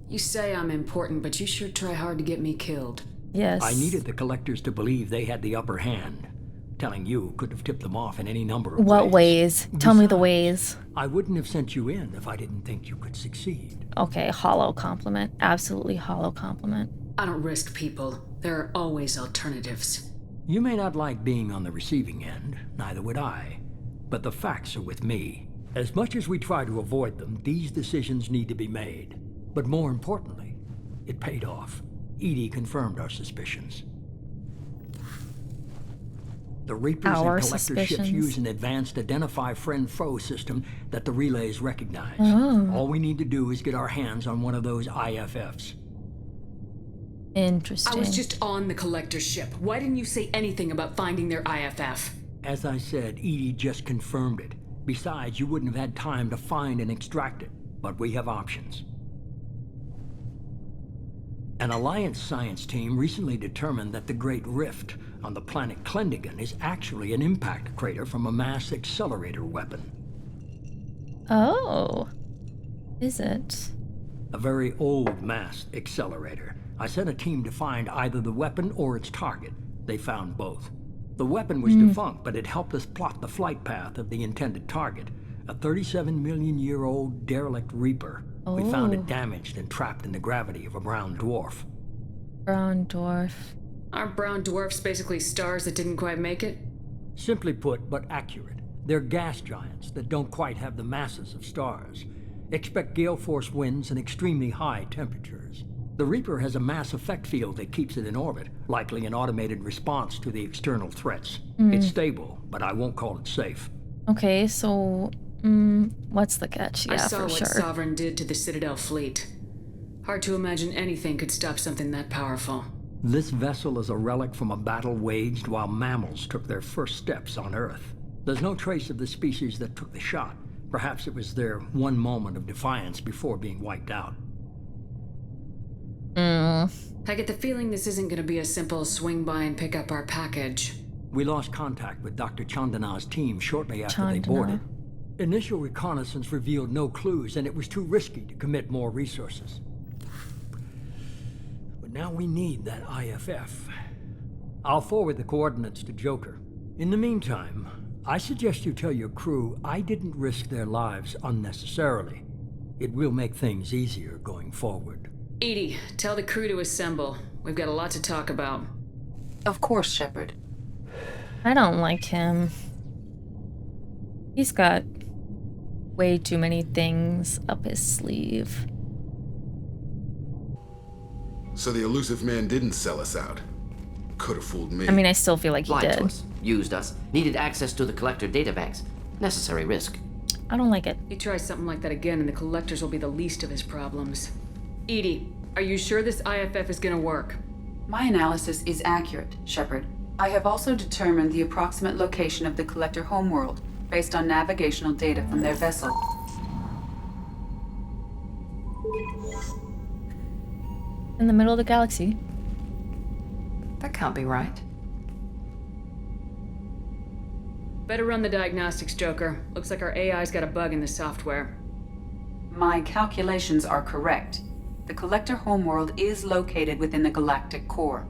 You say I'm important, but you sure try hard to get me killed. Yes. I needed the collectors to believe they had the upper hand. Telling you could have tipped them off in any number of What ways? Tell me the ways. I wouldn't have sent you in if I didn't think you could succeed. Okay, hollow compliment. Absolutely hollow compliment. I don't risk people. There are always alternatives. You may not like being on the receiving end, neither would I. But the facts are with me. As much as we try to avoid them, these decisions need to be made. But more importantly, it paid off. Edie confirmed our suspicions. The Reapers Our and collector ships suspicions. use an advanced identify friend-foe system that the relays recognize. Oh. All we need to do is get our hands on one of those IFFs. Interesting. I was just on the collector ship. Why didn't you say anything about finding their IFF? As I said, Edie just confirmed it. Besides, you wouldn't have had time to find and extract it. But we have options. An Alliance science team recently determined that the Great Rift on the planet Klendigan is actually an impact crater from a mass accelerator weapon. Oh. Is it? A very old mass accelerator. I sent a team to find either the weapon or its target. They found both. The weapon was defunct, but it helped us plot the flight path of the intended target, a 37-million-year-old derelict Reaper. We found it damaged and trapped in the gravity of a brown dwarf. Brown dwarf. Aren't brown dwarfs basically stars that didn't quite make it? Simply put, but accurate. They're gas giants that don't quite have the masses of stars. Expect gale force winds and extremely high temperatures. The Reaper has a mass effect field that keeps it in orbit, likely an automated response to the external threats. It's stable, but I won't call it safe. Okay, so what's the catch? Yeah, I saw for what sure. Sovereign did to the Citadel fleet. Hard to imagine anything could stop something that powerful. This vessel is a relic from a battle waged while mammals took their first steps on Earth. There's no trace of the species that took the shot. Perhaps it was their one moment of defiance before being wiped out. I get the feeling this isn't going to be a simple swing by and pick up our package. We lost contact with Dr. Chandana's team shortly after they Chandana. boarded. Initial reconnaissance revealed no clues, and it was too risky to commit more resources. But now we need that IFF. I'll forward the coordinates to Joker. In the meantime, I suggest you tell your crew I didn't risk their lives unnecessarily. It will make things easier going forward. Edie, tell the crew to assemble. We've got a lot to talk about. Of course, Shepard. I don't like him. He's got way too many things up his sleeve. So the Illusive Man didn't sell us out. Could have fooled me. I mean, I still feel like he Lied to did. us, used us, needed access to the Collector databanks. Necessary risk. I don't like it. He tries something like that again and the Collectors will be the least of his problems. Edie, are you sure this IFF is gonna work? My analysis is accurate, Shepard. I have also determined the approximate location of the Collector homeworld based on navigational data from their vessel. In the middle of the galaxy. That can't be right. Better run the diagnostics, Joker. Looks like our AI's got a bug in the software. My calculations are correct. The Collector homeworld is located within the galactic core.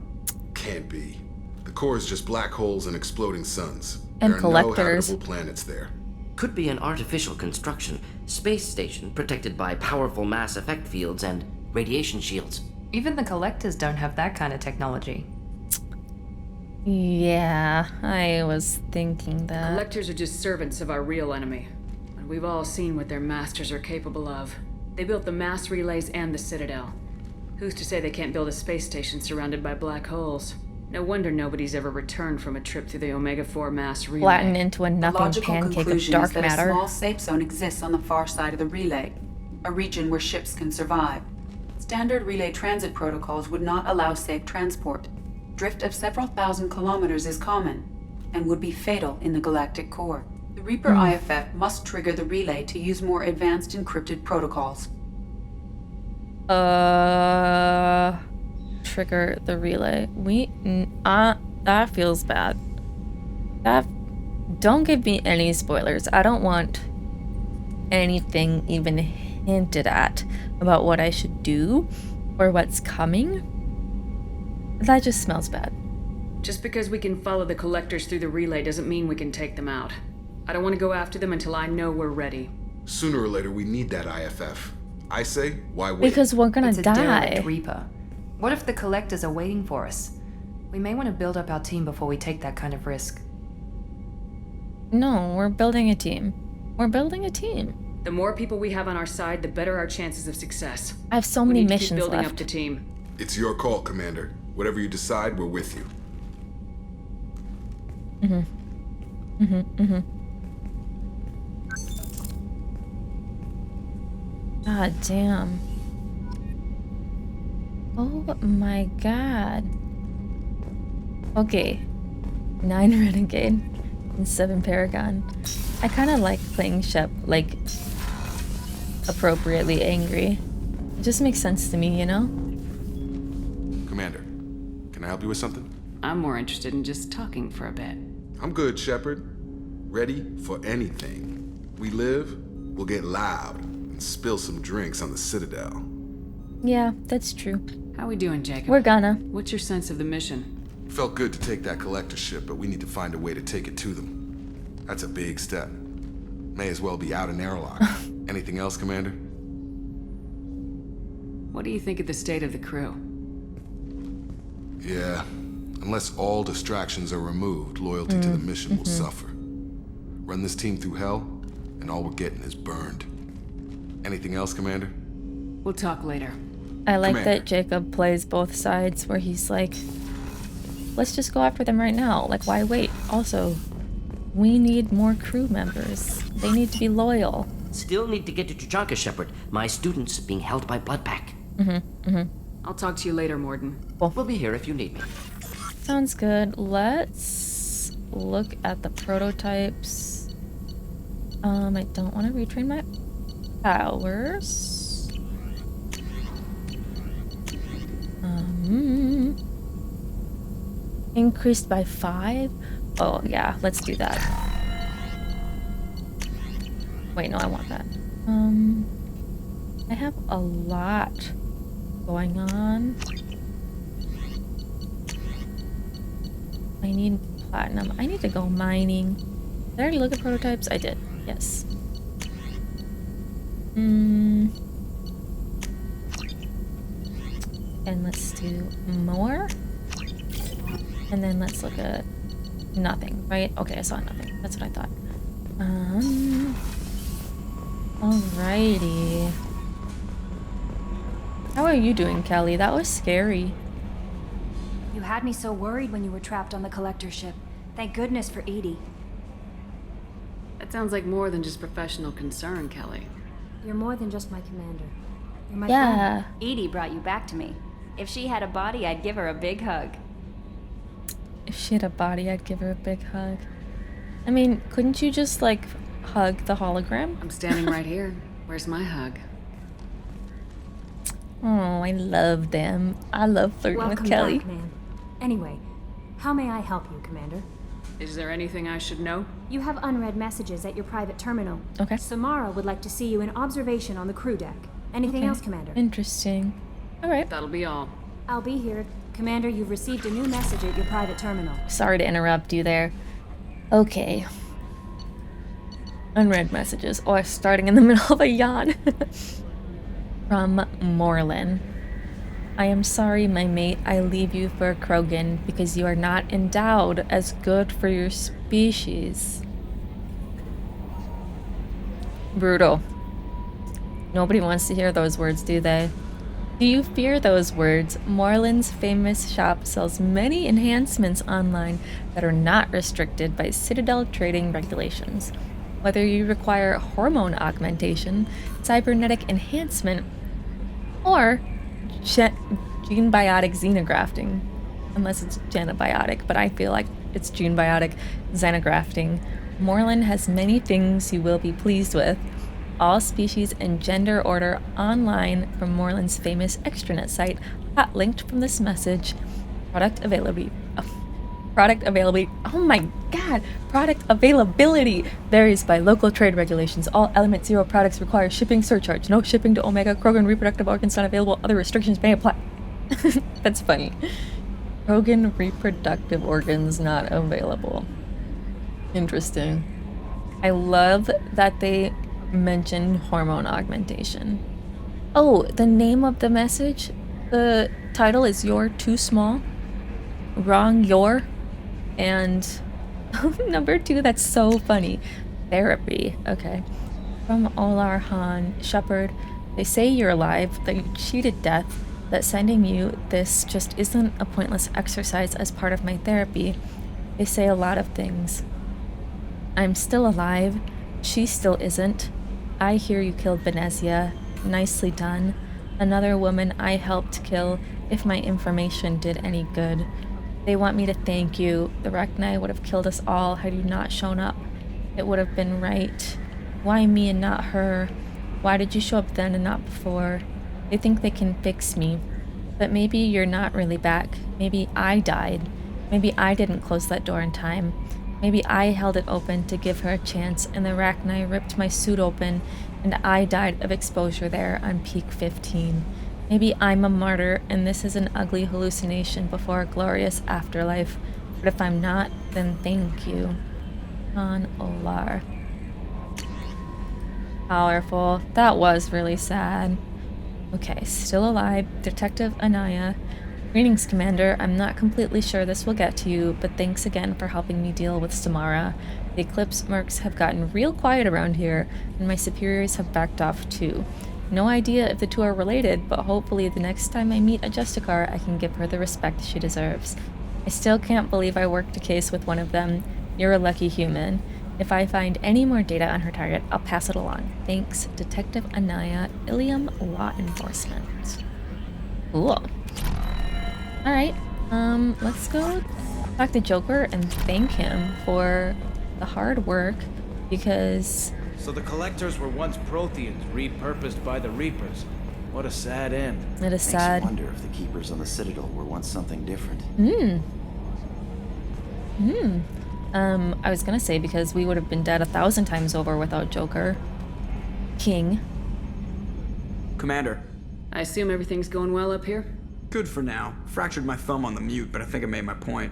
Can't be. The core is just black holes and exploding suns. And there are collectors. no habitable planets there. Could be an artificial construction, space station protected by powerful mass effect fields and radiation shields. Even the Collectors don't have that kind of technology. Yeah, I was thinking that. Collectors are just servants of our real enemy. And we've all seen what their masters are capable of. They built the mass relays and the Citadel. Who's to say they can't build a space station surrounded by black holes? No wonder nobody's ever returned from a trip through the Omega-4 mass relay. Flatten into a The nothing logical pancake of conclusion dark is that matter. a small safe zone exists on the far side of the relay, a region where ships can survive. Standard relay transit protocols would not allow safe transport. Drift of several thousand kilometers is common, and would be fatal in the galactic core. The Reaper IFF must trigger the relay to use more advanced encrypted protocols. Trigger the relay. That feels bad. Don't give me any spoilers. I don't want anything even hinted at about what I should do or what's coming. That just smells bad. Just because we can follow the Collectors through the relay doesn't mean we can take them out. I don't want to go after them until I know we're ready. Sooner or later, we need that IFF. I say, why wait? Because we're gonna It's a die. derelict Reaper. What if the Collectors are waiting for us? We may want to build up our team before we take that kind of risk. No, we're building a team. We're building a team. The more people we have on our side, the better our chances of success. I have so We many need to keep missions building left. up the team. It's your call, Commander. Whatever you decide, we're with you. God damn. Oh my god. Okay. 9 Renegade and 7 Paragon. I kind of like playing Shep, like, appropriately angry. It just makes sense to me, you know? Commander, can I help you with something? I'm more interested in just talking for a bit. I'm good, Shepard. Ready for anything. We live, we'll get loud, and spill some drinks on the Citadel. Yeah, that's true. How we doing, Jacob? We're gonna. What's your sense of the mission? Felt good to take that collector ship, but we need to find a way to take it to them. That's a big step. May as well be out in airlock. Anything else, Commander? What do you think of the state of the crew? Yeah, unless all distractions are removed, loyalty to the mission will suffer. Run this team through hell, and all we're getting is burned. Anything else, Commander? We'll talk later. I like Commander. that Jacob plays both sides where he's like, let's just go after them right now. Like, why wait? Also, we need more crew members. They need to be loyal. Still need to get to Tuchanka, Shepard. My students being held by Bloodpack. I'll talk to you later, Morden. We'll be here if you need me. Sounds good. Let's look at the prototypes. I don't want to retrain my powers. Increased by 5? Oh, yeah, let's do that. Wait, no, I want that. I have a lot going on. I need platinum. I need to go mining. Did I already look at prototypes? I did. Yes. And let's do more. And then let's look at nothing, right? Okay, I saw nothing. That's what I thought. Alrighty. How are you doing, Kelly? That was scary. You had me so worried when you were trapped on the collector ship. Thank goodness for Edie. That sounds like more than just professional concern, Kelly. You're more than just my commander. You're my Yeah. friend. Edie brought you back to me. If she had a body, I'd give her a big hug. If she had a body, I'd give her a big hug. I mean, couldn't you just, like, hug the hologram? I'm standing right here. Where's my hug? Oh, I love them. I love flirting Welcome with Kelly. back, man. Anyway, how may I help you, Commander? Is there anything I should know? You have unread messages at your private terminal. Okay. Samara would like to see you in observation on the crew deck. Anything Okay. else, Commander? Interesting. Alright. That'll be all. I'll be here. Commander, you've received a new message at your private terminal. Sorry to interrupt you there. Okay. Unread messages. Oh, I'm starting in the middle of a yawn. From Morlin. I am sorry, my mate, I leave you for Krogan because you are not endowed as good for your species. Brutal. Nobody wants to hear those words, do they? Do you fear those words? Morlin's famous shop sells many enhancements online that are not restricted by Citadel trading regulations. Whether you require hormone augmentation, cybernetic enhancement, or gene-biotic xenografting. Unless it's genobiotic, but I feel like it's gene-biotic xenografting. Morlin has many things you will be pleased with. All species and gender order online from Morlin's famous extranet site, hot linked from this message. Product availability. Oh my god! Product availability varies by local trade regulations. All Element Zero products require shipping surcharge. No shipping to Omega. Krogan reproductive organs not available. Other restrictions may apply. That's funny. Krogan reproductive organs not available. Interesting. I love that they mentioned hormone augmentation. Oh, the name of the message? The title is You're Too Small. Wrong, you're. And number 2, that's so funny. Therapy. Okay. From Olar Han. Shepard, they say you're alive, that you cheated death, that sending you this just isn't a pointless exercise as part of my therapy. They say a lot of things. I'm still alive. She still isn't. I hear you killed Venezia. Nicely done. Another woman I helped kill, if my information did any good. They want me to thank you. The Rachni would have killed us all had you not shown up. It would have been right. Why me and not her? Why did you show up then and not before? They think they can fix me. But maybe you're not really back. Maybe I died. Maybe I didn't close that door in time. Maybe I held it open to give her a chance, and the Rachni ripped my suit open, and I died of exposure there on peak 15. Maybe I'm a martyr, and this is an ugly hallucination before a glorious afterlife. But if I'm not, then thank you. Han Olar. Powerful. That was really sad. Okay, still alive. Detective Anaya. Greetings, Commander. I'm not completely sure this will get to you, but thanks again for helping me deal with Samara. The Eclipse mercs have gotten real quiet around here, and my superiors have backed off too. No idea if the two are related, but hopefully the next time I meet a Justicar, I can give her the respect she deserves. I still can't believe I worked a case with one of them. You're a lucky human. If I find any more data on her target, I'll pass it along. Thanks, Detective Anaya, Ilium Law Enforcement. Cool. Alright, let's go talk to Joker and thank him for the hard work, because... So the Collectors were once Protheans, repurposed by the Reapers. What a sad end. It is sad. Makes you wonder if the Keepers on the Citadel were once something different. I was gonna say, because we would have been dead 1,000 times over without Joker. King. Commander. I assume everything's going well up here? Good for now. Fractured my thumb on the mute, but I think I made my point.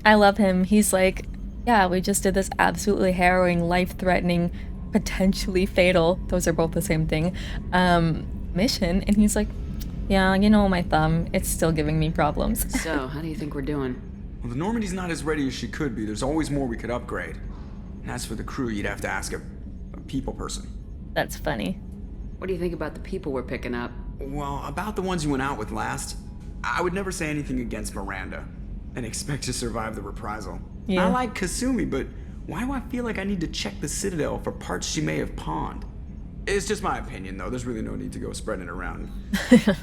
I love him. He's like, yeah, we just did this absolutely harrowing, life-threatening, potentially fatal, those are both the same thing, mission, and he's like, yeah, you know, my thumb, it's still giving me problems. So, how do you think we're doing? Well, the Normandy's not as ready as she could be. There's always more we could upgrade. And as for the crew, you'd have to ask a people person. That's funny. What do you think about the people we're picking up? Well, about the ones you went out with last, I would never say anything against Miranda and expect to survive the reprisal. Yeah. I like Kasumi, but why do I feel like I need to check the Citadel for parts she may have pawned? It's just my opinion, though. There's really no need to go spreading it around. It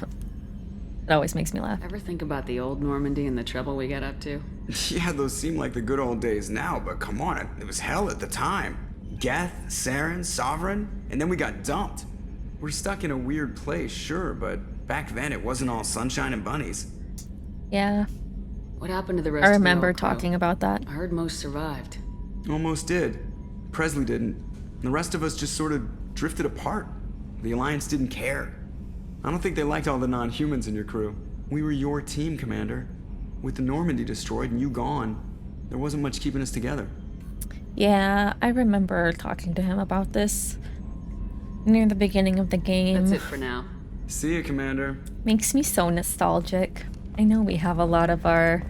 always makes me laugh. Ever think about the old Normandy and the trouble we got up to? Yeah, those seem like the good old days now, but come on, it was hell at the time. Geth, Saren, Sovereign, and then we got dumped. We're stuck in a weird place, sure, but back then it wasn't all sunshine and bunnies. Yeah. What happened to the rest I of remember the old crew? talking about that. I heard most survived. Almost did. Presley didn't. The rest of us just sort of drifted apart. The Alliance didn't care. I don't think they liked all the non-humans in your crew. We were your team, Commander. With the Normandy destroyed and you gone, there wasn't much keeping us together. Yeah, I remember talking to him about this near the beginning of the game. That's it for now. See ya, Commander. Makes me so nostalgic. I know we have a lot of our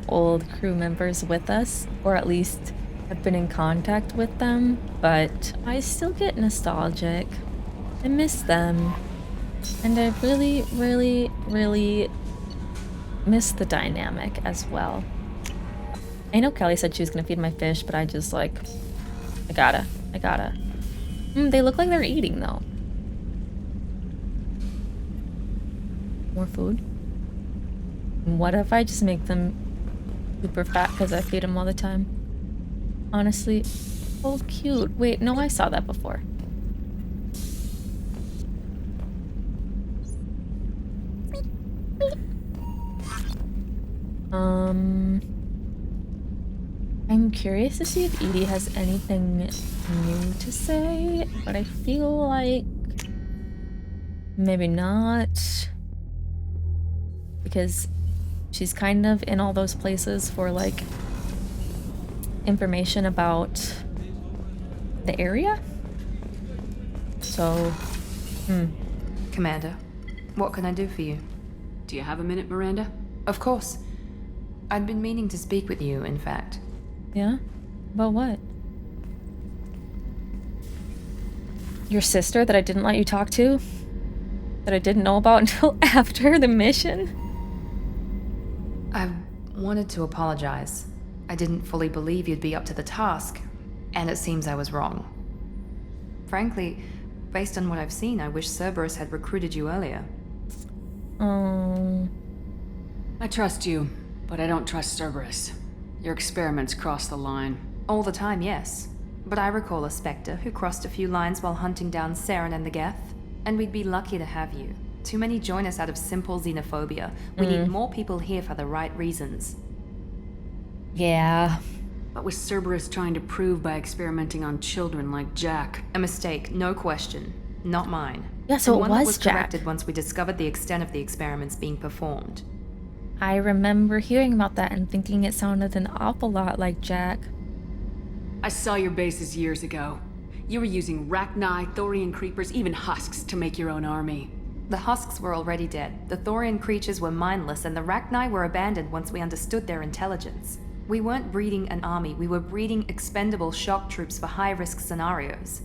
old crew members with us, or at least have been in contact with them, but I still get nostalgic. I miss them. And I really, really, really miss the dynamic as well. I know Kelly said she was gonna feed my fish, but I just like, I gotta. They look like they're eating though. More food? What if I just make them super fat because I feed them all the time? Honestly, oh cute. Wait, no, I saw that before. I'm curious to see if Edie has anything new to say, but I feel like maybe not, because she's kind of in all those places for like information about the area. So, Commander, what can I do for you? Do you have a minute, Miranda? Of course. I'd been meaning to speak with you, in fact. yeah? About what? Your sister that I didn't let you talk to? That I didn't know about until after the mission? I wanted to apologize. I didn't fully believe you'd be up to the task, and it seems I was wrong. Frankly, based on what I've seen, I wish Cerberus had recruited you earlier. I trust you, but I don't trust Cerberus. Your experiments cross the line. All the time, yes. But I recall a Spectre who crossed a few lines while hunting down Saren and the Geth. And we'd be lucky to have you. Too many join us out of simple xenophobia. We need more people here for the right reasons. Yeah. What was Cerberus trying to prove by experimenting on children like Jack? A mistake, no question. Not mine. Yeah, so And it one that was was Jack. corrected once we discovered the extent of the experiments being performed. I remember hearing about that and thinking it sounded an awful lot like Jack. I saw your bases years ago. You were using Rachni, Thorian creepers, even husks to make your own army. The husks were already dead, the Thorian creatures were mindless, and the Rachni were abandoned once we understood their intelligence. We weren't breeding an army, we were breeding expendable shock troops for high-risk scenarios.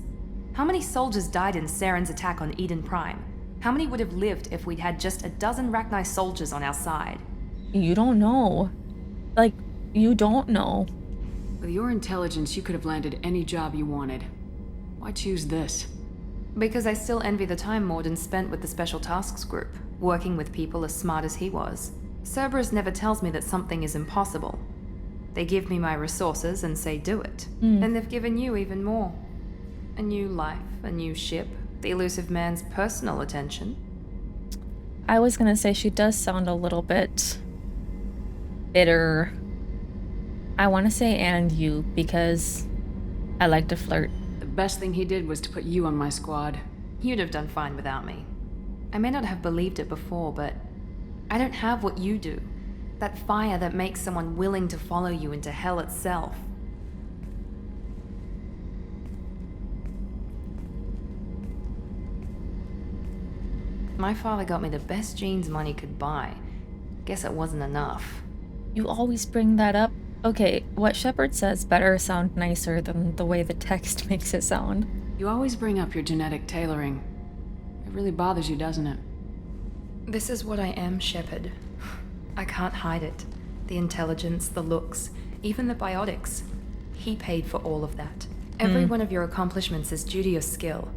How many soldiers died in Saren's attack on Eden Prime? How many would have lived if we'd had just a dozen Rachni soldiers on our side? You don't know. Like, you don't know. With your intelligence, you could have landed any job you wanted. Why choose this? Because I still envy the time Morden spent with the Special Tasks Group, working with people as smart as he was. Cerberus never tells me that something is impossible. They give me my resources and say do it. And they've given you even more. A new life, a new ship, the Illusive Man's personal attention. I was gonna say she does sound a little bit bitter. I want to say and you because I like to flirt. The best thing he did was to put you on my squad. You'd have done fine without me. I may not have believed it before, but I don't have what you do. That fire that makes someone willing to follow you into hell itself. My father got me the best jeans money could buy. Guess it wasn't enough. You always bring that up. Okay, what Shepard says better sound nicer than the way the text makes it sound. You always bring up your genetic tailoring. It really bothers you, doesn't it? This is what I am, Shepard. I can't hide it. The intelligence, the looks, even the biotics. He paid for all of that. Every one of your accomplishments is due to your skill.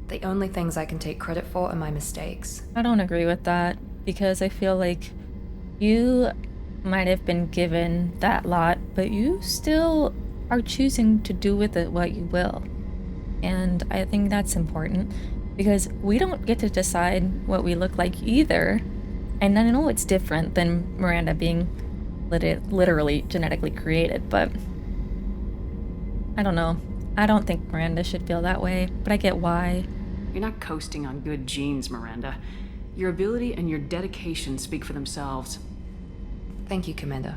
The only things I can take credit for are my mistakes. I don't agree with that, because I feel like you might have been given that lot, but you still are choosing to do with it what you will. And I think that's important, because we don't get to decide what we look like either. And I know it's different than Miranda being literally genetically created, but I don't know. I don't think Miranda should feel that way, but I get why. You're not coasting on good genes, Miranda. Your ability and your dedication speak for themselves. Thank you, Commander.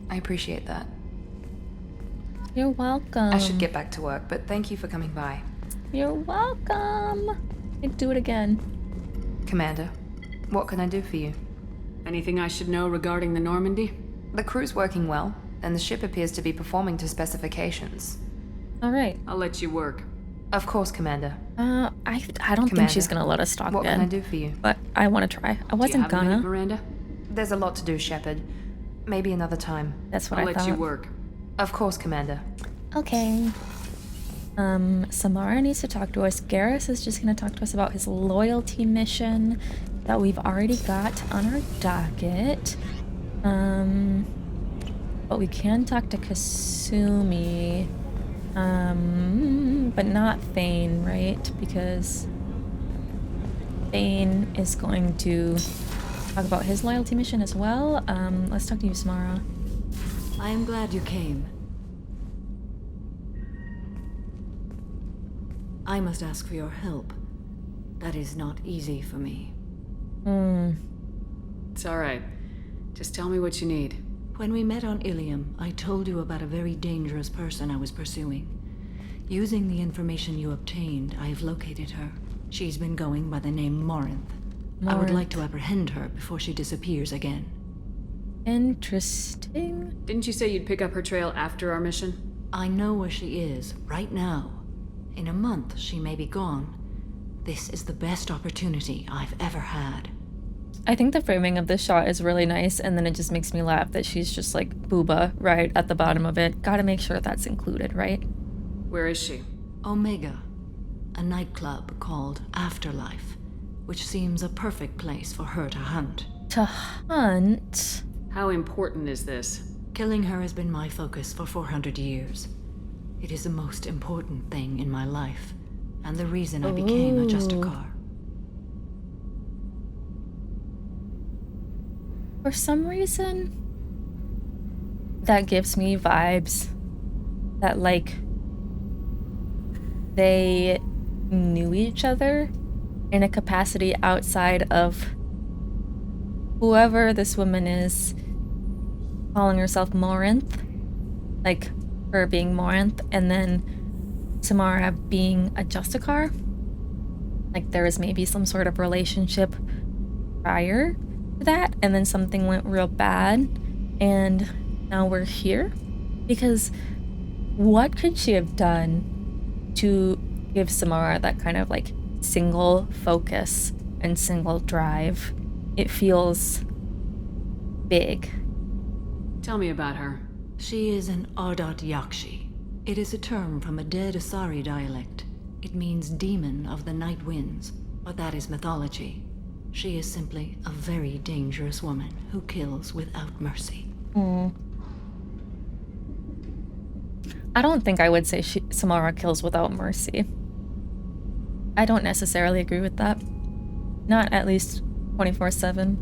I appreciate that. You're welcome. I should get back to work, but thank you for coming by. You're welcome. I'd do it again. Commander, what can I do for you? Anything I should know regarding the Normandy? The crew's working well, and the ship appears to be performing to specifications. All right. I'll let you work. Of course, Commander. I don't think she's gonna let us talk what again. Can I do for you? But I want to try. I wasn't Do you have a minute, gonna. Miranda? There's a lot to do, Shepard. Maybe another time. That's what I'll I thought. let you work. Of course, Commander. Okay. Samara needs to talk to us. Garrus is just gonna talk to us about his loyalty mission that we've already got on our docket. But we can talk to Kasumi. But not Thane, right? Because Thane is going to talk about his loyalty mission as well. Let's talk to you, Samara. I am glad you came. I must ask for your help. That is not easy for me. It's all right. Just tell me what you need. When we met on Ilium, I told you about a very dangerous person I was pursuing. Using the information you obtained, I have located her. She's been going by the name Morinth. I would like to apprehend her before she disappears again. Interesting. Didn't you say you'd pick up her trail after our mission? I know where she is, right now. In a month, she may be gone. This is the best opportunity I've ever had. I think the framing of this shot is really nice, and then it just makes me laugh that she's just like booba right at the bottom of it. Gotta make sure that's included, right? Where is she? Omega, a nightclub called Afterlife, which seems a perfect place for her to hunt. To hunt? How important is this? Killing her has been my focus for 400 years. It is the most important thing in my life, and the reason I became a Justicar. For some reason, that gives me vibes that, like, they knew each other in a capacity outside of whoever this woman is calling herself Morinth, like her being Morinth, and then Samara being a Justicar. Like there was maybe some sort of relationship prior to that, and then something went real bad, and now we're here? Because what could she have done to give Samara that kind of like single focus and single drive? It feels big. Tell me about her. She is an Ardat Yakshi. It is a term from a dead Asari dialect. It means demon of the night winds, but that is mythology. She is simply a very dangerous woman who kills without mercy. I don't think I would say Samara kills without mercy. I don't necessarily agree with that. Not at least 24/7.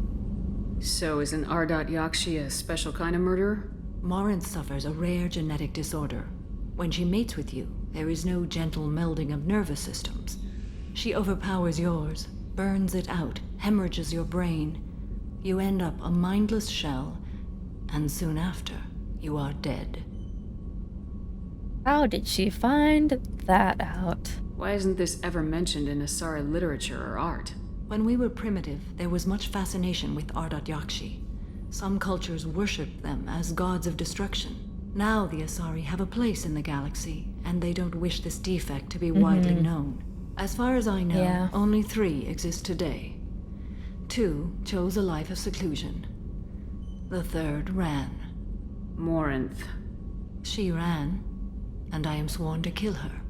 So is an Ardat Yakshi a special kind of murderer? Morinth suffers a rare genetic disorder. When she mates with you, there is no gentle melding of nervous systems. She overpowers yours, burns it out, hemorrhages your brain. You end up a mindless shell, and soon after, you are dead. How did she find that out? Why isn't this ever mentioned in Asari literature or art? When we were primitive, there was much fascination with Ardat Yakshi. Some cultures worshipped them as gods of destruction. Now the Asari have a place in the galaxy, and they don't wish this defect to be widely known. As far as I know, only 3 exist today. 2 chose a life of seclusion. The 3rd ran. Morinth. She ran, and I am sworn to kill her.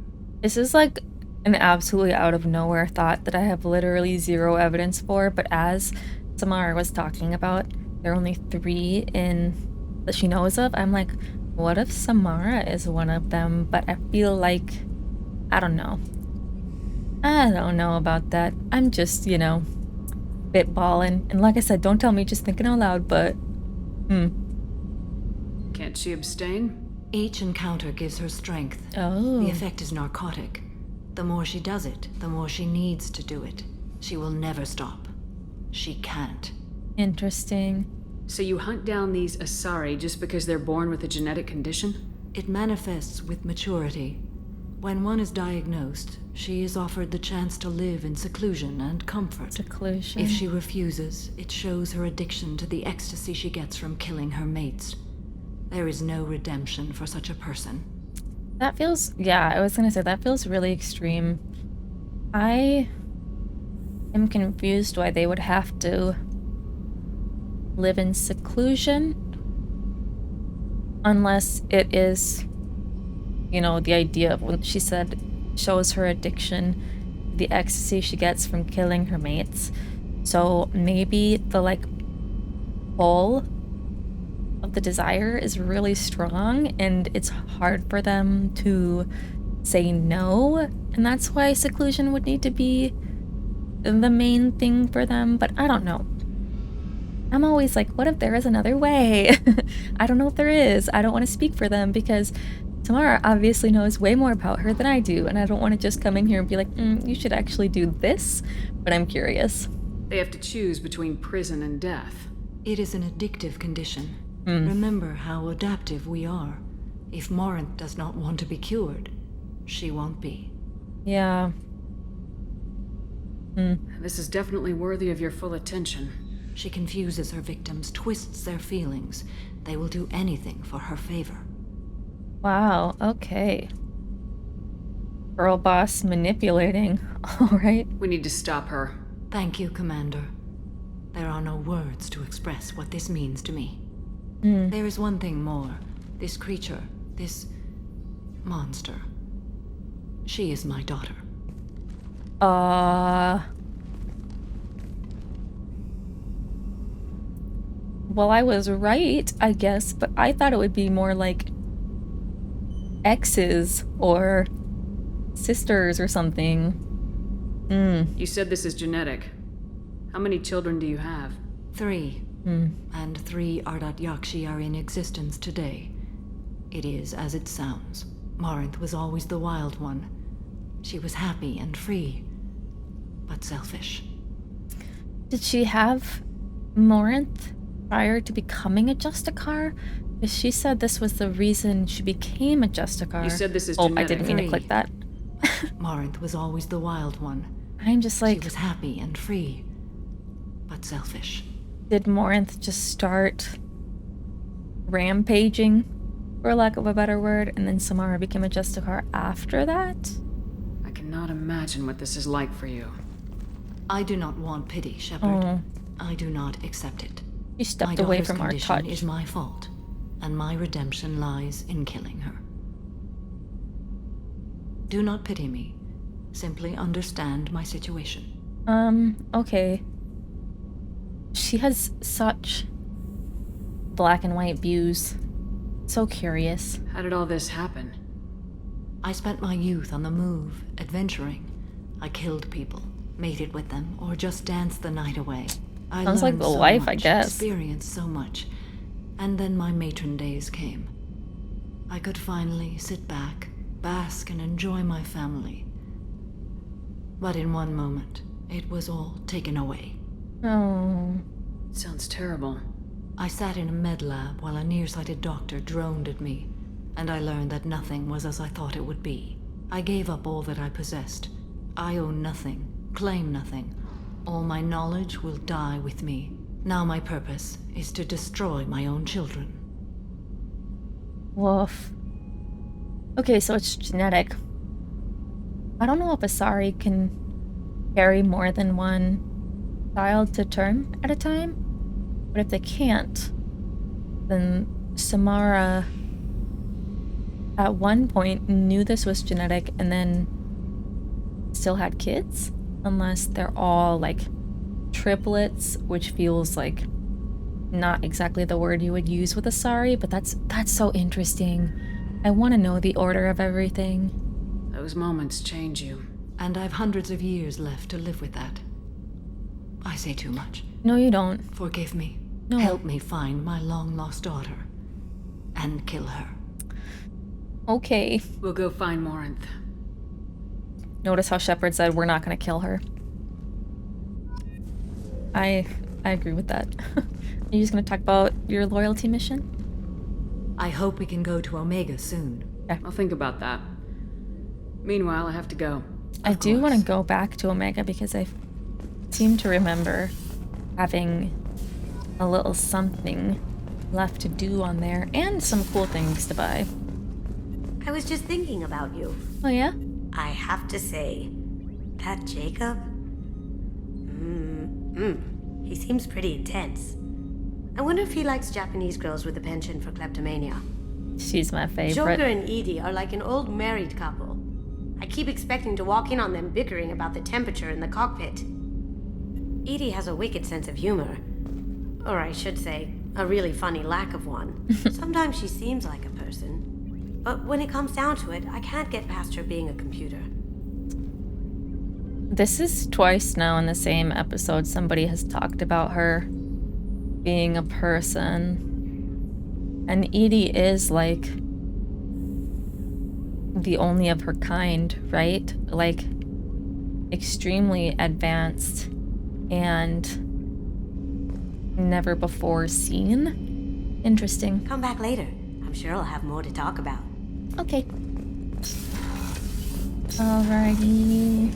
This is like an absolutely out of nowhere thought that I have literally zero evidence for, but as Samara was talking about, there are only 3 that she knows of. I'm like, what if Samara is one of them? But I feel like, I don't know about that. I'm just, spitballing. And like I said, don't tell me just thinking out loud, but Can't she abstain? Each encounter gives her strength. Oh. The effect is narcotic. The more she does it, the more she needs to do it. She will never stop. She can't. Interesting. So you hunt down these Asari just because they're born with a genetic condition? It manifests with maturity. When one is diagnosed, she is offered the chance to live in seclusion and comfort. Seclusion. If she refuses, it shows her addiction to the ecstasy she gets from killing her mates. There is no redemption for such a person. That feels, I was gonna say, that feels really extreme. I am confused why they would have to live in seclusion. Unless it is, the idea of when she said shows her addiction, the ecstasy she gets from killing her mates. So maybe the, pull of the desire is really strong and it's hard for them to say no, and that's why seclusion would need to be the main thing for them. But I don't know. I'm always like, what if there is another way? I don't know if there is. I don't want to speak for them because Samara obviously knows way more about her than I do, and I don't want to just come in here and be like, you should actually do this, but I'm curious. They have to choose between prison and death. It is an addictive condition. Remember how adaptive we are. If Morinth does not want to be cured, she won't be. Yeah. This is definitely worthy of your full attention. She confuses her victims, twists their feelings. They will do anything for her favor. Wow, okay. Girl boss manipulating. Alright. We need to stop her. Thank you, Commander. There are no words to express what this means to me. There is one thing more. This creature, this monster. She is my daughter. Well, I was right, I guess, but I thought it would be more like exes or sisters or something. You said this is genetic. How many children do you have? 3. And 3 Ardat Yakshi are in existence today. It is as it sounds. Morinth was always the wild one. She was happy and free, but selfish. Did she have Morinth prior to becoming a Justicar? Because she said this was the reason she became a Justicar. You said this is I genetic. didn't mean to click that. Morinth was always the wild one. I'm just like... She was happy and free, but selfish. Did Morinth just start rampaging, for lack of a better word, and then Samara became a Justicar after that? I cannot imagine what this is like for you. I do not want pity, Shepard. Oh. I do not accept it. You stepped away from our touch. Is my fault, and my redemption lies in killing her. Do not pity me. Simply understand my situation. Okay. She has such black and white views. So curious. How did all this happen? I spent my youth on the move, adventuring. I killed people, mated with them, or just danced the night away. I Sounds like the learned so life, much, I guess. Experienced so much. And then my matron days came. I could finally sit back, bask, and enjoy my family. But in one moment, it was all taken away. Oh. Sounds terrible. I sat in a med lab while a nearsighted doctor droned at me, and I learned that nothing was as I thought it would be. I gave up all that I possessed. I own nothing, claim nothing. All my knowledge will die with me. Now my purpose is to destroy my own children. Woof. Okay, so it's genetic. I don't know if Asari can carry more than one child to term at a time, but if they can't, then Samara at one point knew this was genetic and then still had kids, unless they're all like triplets, which feels like not exactly the word you would use with Asari, but that's so interesting. I want to know the order of everything. Those moments change you. And I've hundreds of years left to live with that. I say too much. No, you don't. Forgive me. No. Help me find my long-lost daughter. And kill her. Okay. We'll go find Morinth. Notice how Shepard said we're not going to kill her. I agree with that. Are you just going to talk about your loyalty mission? I hope we can go to Omega soon. Okay. I'll think about that. Meanwhile, I have to go. I do want to go back to Omega because I seem to remember having a little something left to do on there and some cool things to buy. I was just thinking about you. Oh yeah? I have to say, that Jacob? He seems pretty intense. I wonder if he likes Japanese girls with a penchant for kleptomania. She's my favorite. Joker and Edie are like an old married couple. I keep expecting to walk in on them bickering about the temperature in the cockpit. Edie has a wicked sense of humor. Or I should say, a really funny lack of one. Sometimes she seems like a person. But when it comes down to it, I can't get past her being a computer. This is twice now in the same episode somebody has talked about her being a person. And Edie is like the only of her kind, right? Like extremely advanced and never before seen. Interesting. Come back later. I'm sure I'll have more to talk about. Okay. Alrighty.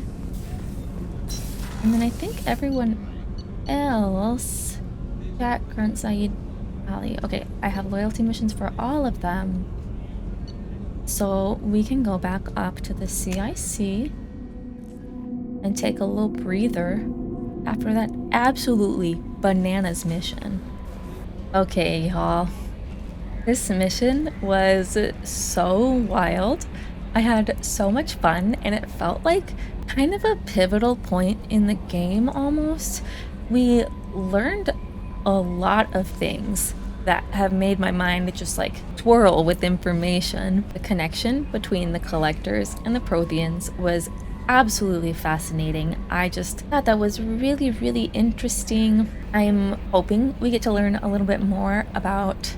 And then I think everyone else... Jack, Grunt, Saeed, Ali. Okay, I have loyalty missions for all of them. So we can go back up to the CIC and take a little breather after that absolutely bananas mission. Okay, y'all. This mission was so wild. I had so much fun, and it felt like kind of a pivotal point in the game almost. We learned a lot of things that have made my mind just like twirl with information. The connection between the Collectors and the Protheans was absolutely fascinating. I just thought that was really, really interesting. I'm hoping we get to learn a little bit more about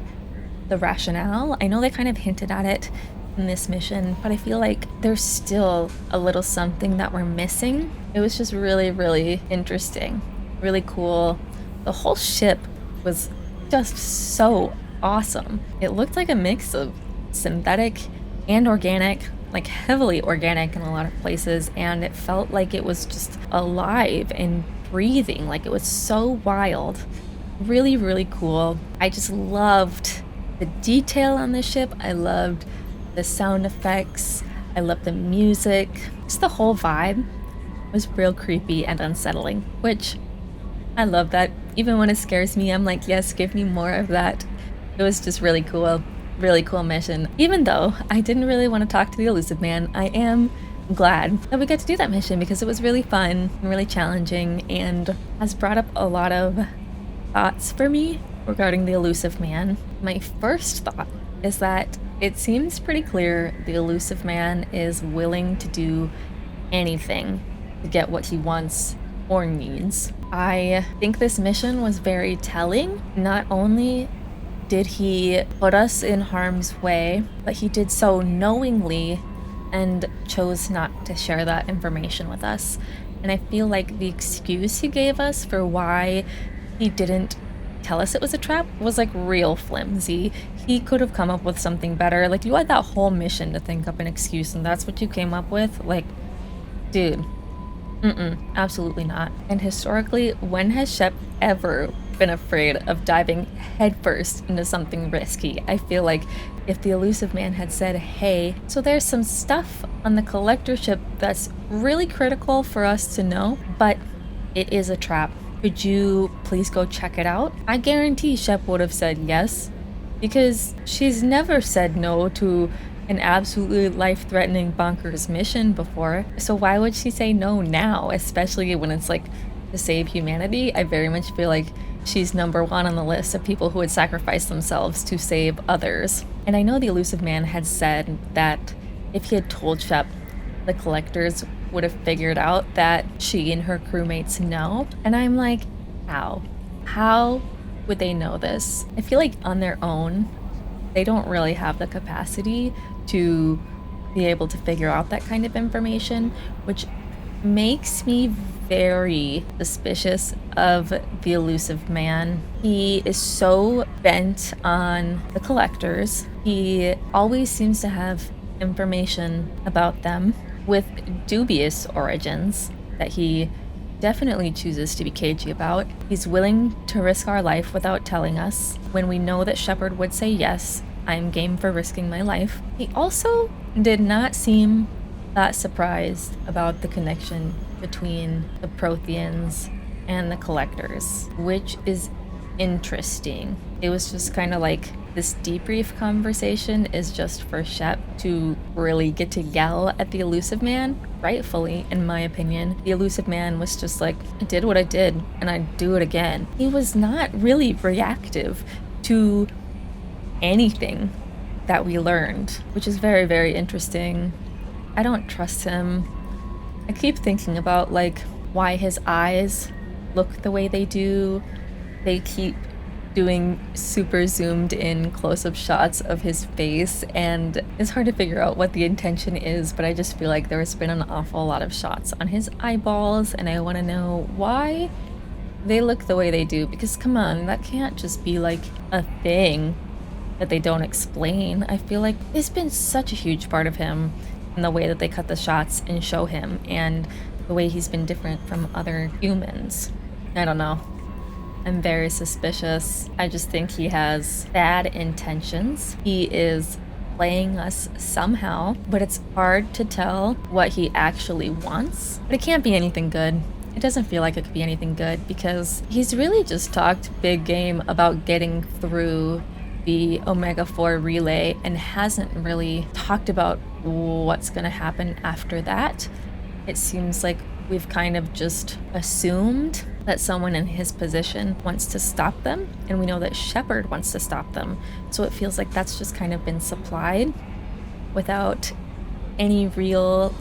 the rationale. I know they kind of hinted at it in this mission, but I feel like there's still a little something that we're missing. It was just really, really interesting, really cool. The whole ship was just so awesome. It looked like a mix of synthetic and organic, like heavily organic in a lot of places, and it felt like it was just alive and breathing. Like, it was so wild. Really, really cool. I just loved the detail on the ship. I loved the sound effects. I loved the music. Just the whole vibe was real creepy and unsettling, which I love that. Even when it scares me, I'm like, yes, give me more of that. It was just really cool. Really cool mission. Even though I didn't really want to talk to the Illusive Man, I am glad that we got to do that mission because it was really fun and really challenging and has brought up a lot of thoughts for me regarding the Illusive Man. My first thought is that it seems pretty clear the Illusive Man is willing to do anything to get what he wants or needs. I think this mission was very telling. Not only did he put us in harm's way, but he did so knowingly and chose not to share that information with us. And I feel like the excuse he gave us for why he didn't tell us it was a trap was like real flimsy. He could have come up with something better. Like, you had that whole mission to think up an excuse and that's what you came up with? Like, dude, absolutely not. And historically, when has Shep ever been afraid of diving headfirst into something risky? I feel like if the Illusive Man had said, hey, so there's some stuff on the collector ship that's really critical for us to know, but it is a trap. Could you please go check it out? I guarantee Shep would have said yes, because she's never said no to an absolutely life-threatening bonkers mission before. So why would she say no now, especially when it's like to save humanity? I very much feel like she's number one on the list of people who would sacrifice themselves to save others. And I know the Illusive Man had said that if he had told Shep, the collectors would have figured out that she and her crewmates know. And I'm like, how? How would they know this? I feel like on their own, they don't really have the capacity to be able to figure out that kind of information, which makes me very suspicious of the Illusive Man. He is so bent on the collectors. He always seems to have information about them with dubious origins that he definitely chooses to be cagey about. He's willing to risk our life without telling us when we know that Shepard would say yes, I'm game for risking my life. He also did not seem that surprised about the connection between the Protheans and the collectors, which is interesting. It was just kind of like this debrief conversation is just for Shep to really get to yell at the Illusive Man. Rightfully, in my opinion, the Illusive Man was just like, I did what I did and I'd do it again. He was not really reactive to anything that we learned, which is very, very interesting. I don't trust him. I keep thinking about like why his eyes look the way they do. They keep doing super zoomed in close-up shots of his face, and it's hard to figure out what the intention is, but I just feel like there's been an awful lot of shots on his eyeballs, and I want to know why they look the way they do, because come on, that can't just be like a thing that they don't explain. I feel like it's been such a huge part of him in the way that they cut the shots and show him, and the way he's been different from other humans. I don't know. I'm very suspicious. I just think he has bad intentions. He is playing us somehow, but it's hard to tell what he actually wants. But it can't be anything good. It doesn't feel like it could be anything good because he's really just talked big game about getting through the Omega-4 relay and hasn't really talked about what's gonna happen after that. It seems like we've kind of just assumed that someone in his position wants to stop them, and we know that Shepard wants to stop them. So it feels like that's just kind of been supplied without any real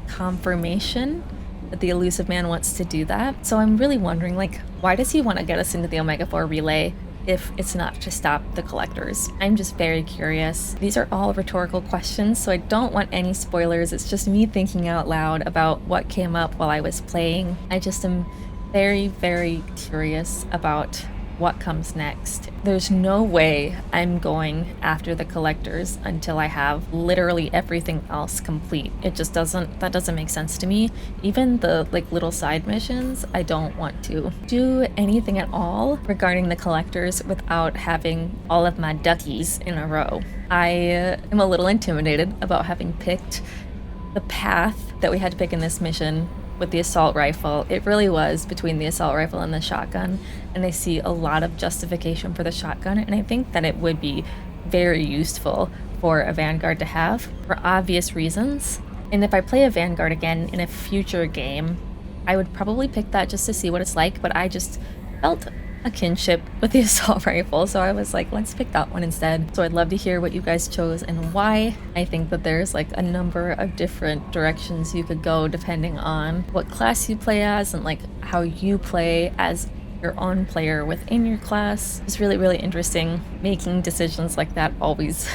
confirmation that the Illusive Man wants to do that. So I'm really wondering, like, why does he want to get us into the Omega-4 relay if it's not to stop the collectors? I'm just very curious. These are all rhetorical questions, so I don't want any spoilers. It's just me thinking out loud about what came up while I was playing. I just am very, very curious about what comes next. There's no way I'm going after the collectors until I have literally everything else complete. That doesn't make sense to me. Even the like little side missions, I don't want to do anything at all regarding the collectors without having all of my duckies in a row. I am a little intimidated about having picked the path that we had to pick in this mission with the assault rifle. It really was between the assault rifle and the shotgun, and I see a lot of justification for the shotgun, and I think that it would be very useful for a Vanguard to have for obvious reasons. And if I play a Vanguard again in a future game, I would probably pick that just to see what it's like, but I just felt a kinship with the assault rifle, so I was like, let's pick that one instead. So I'd love to hear what you guys chose and why. I think that there's like a number of different directions you could go depending on what class you play as and like how you play as your own player within your class. It's really, really interesting. Making decisions like that always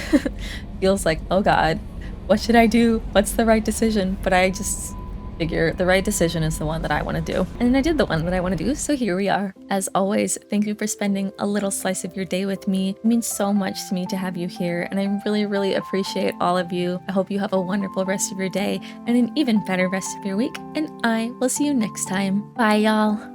feels like, oh god, what should I do? What's the right decision? But I just figure the right decision is the one that I want to do. And I did the one that I want to do, so here we are. As always, thank you for spending a little slice of your day with me. It means so much to me to have you here, and I really, really appreciate all of you. I hope you have a wonderful rest of your day and an even better rest of your week, and I will see you next time. Bye, y'all.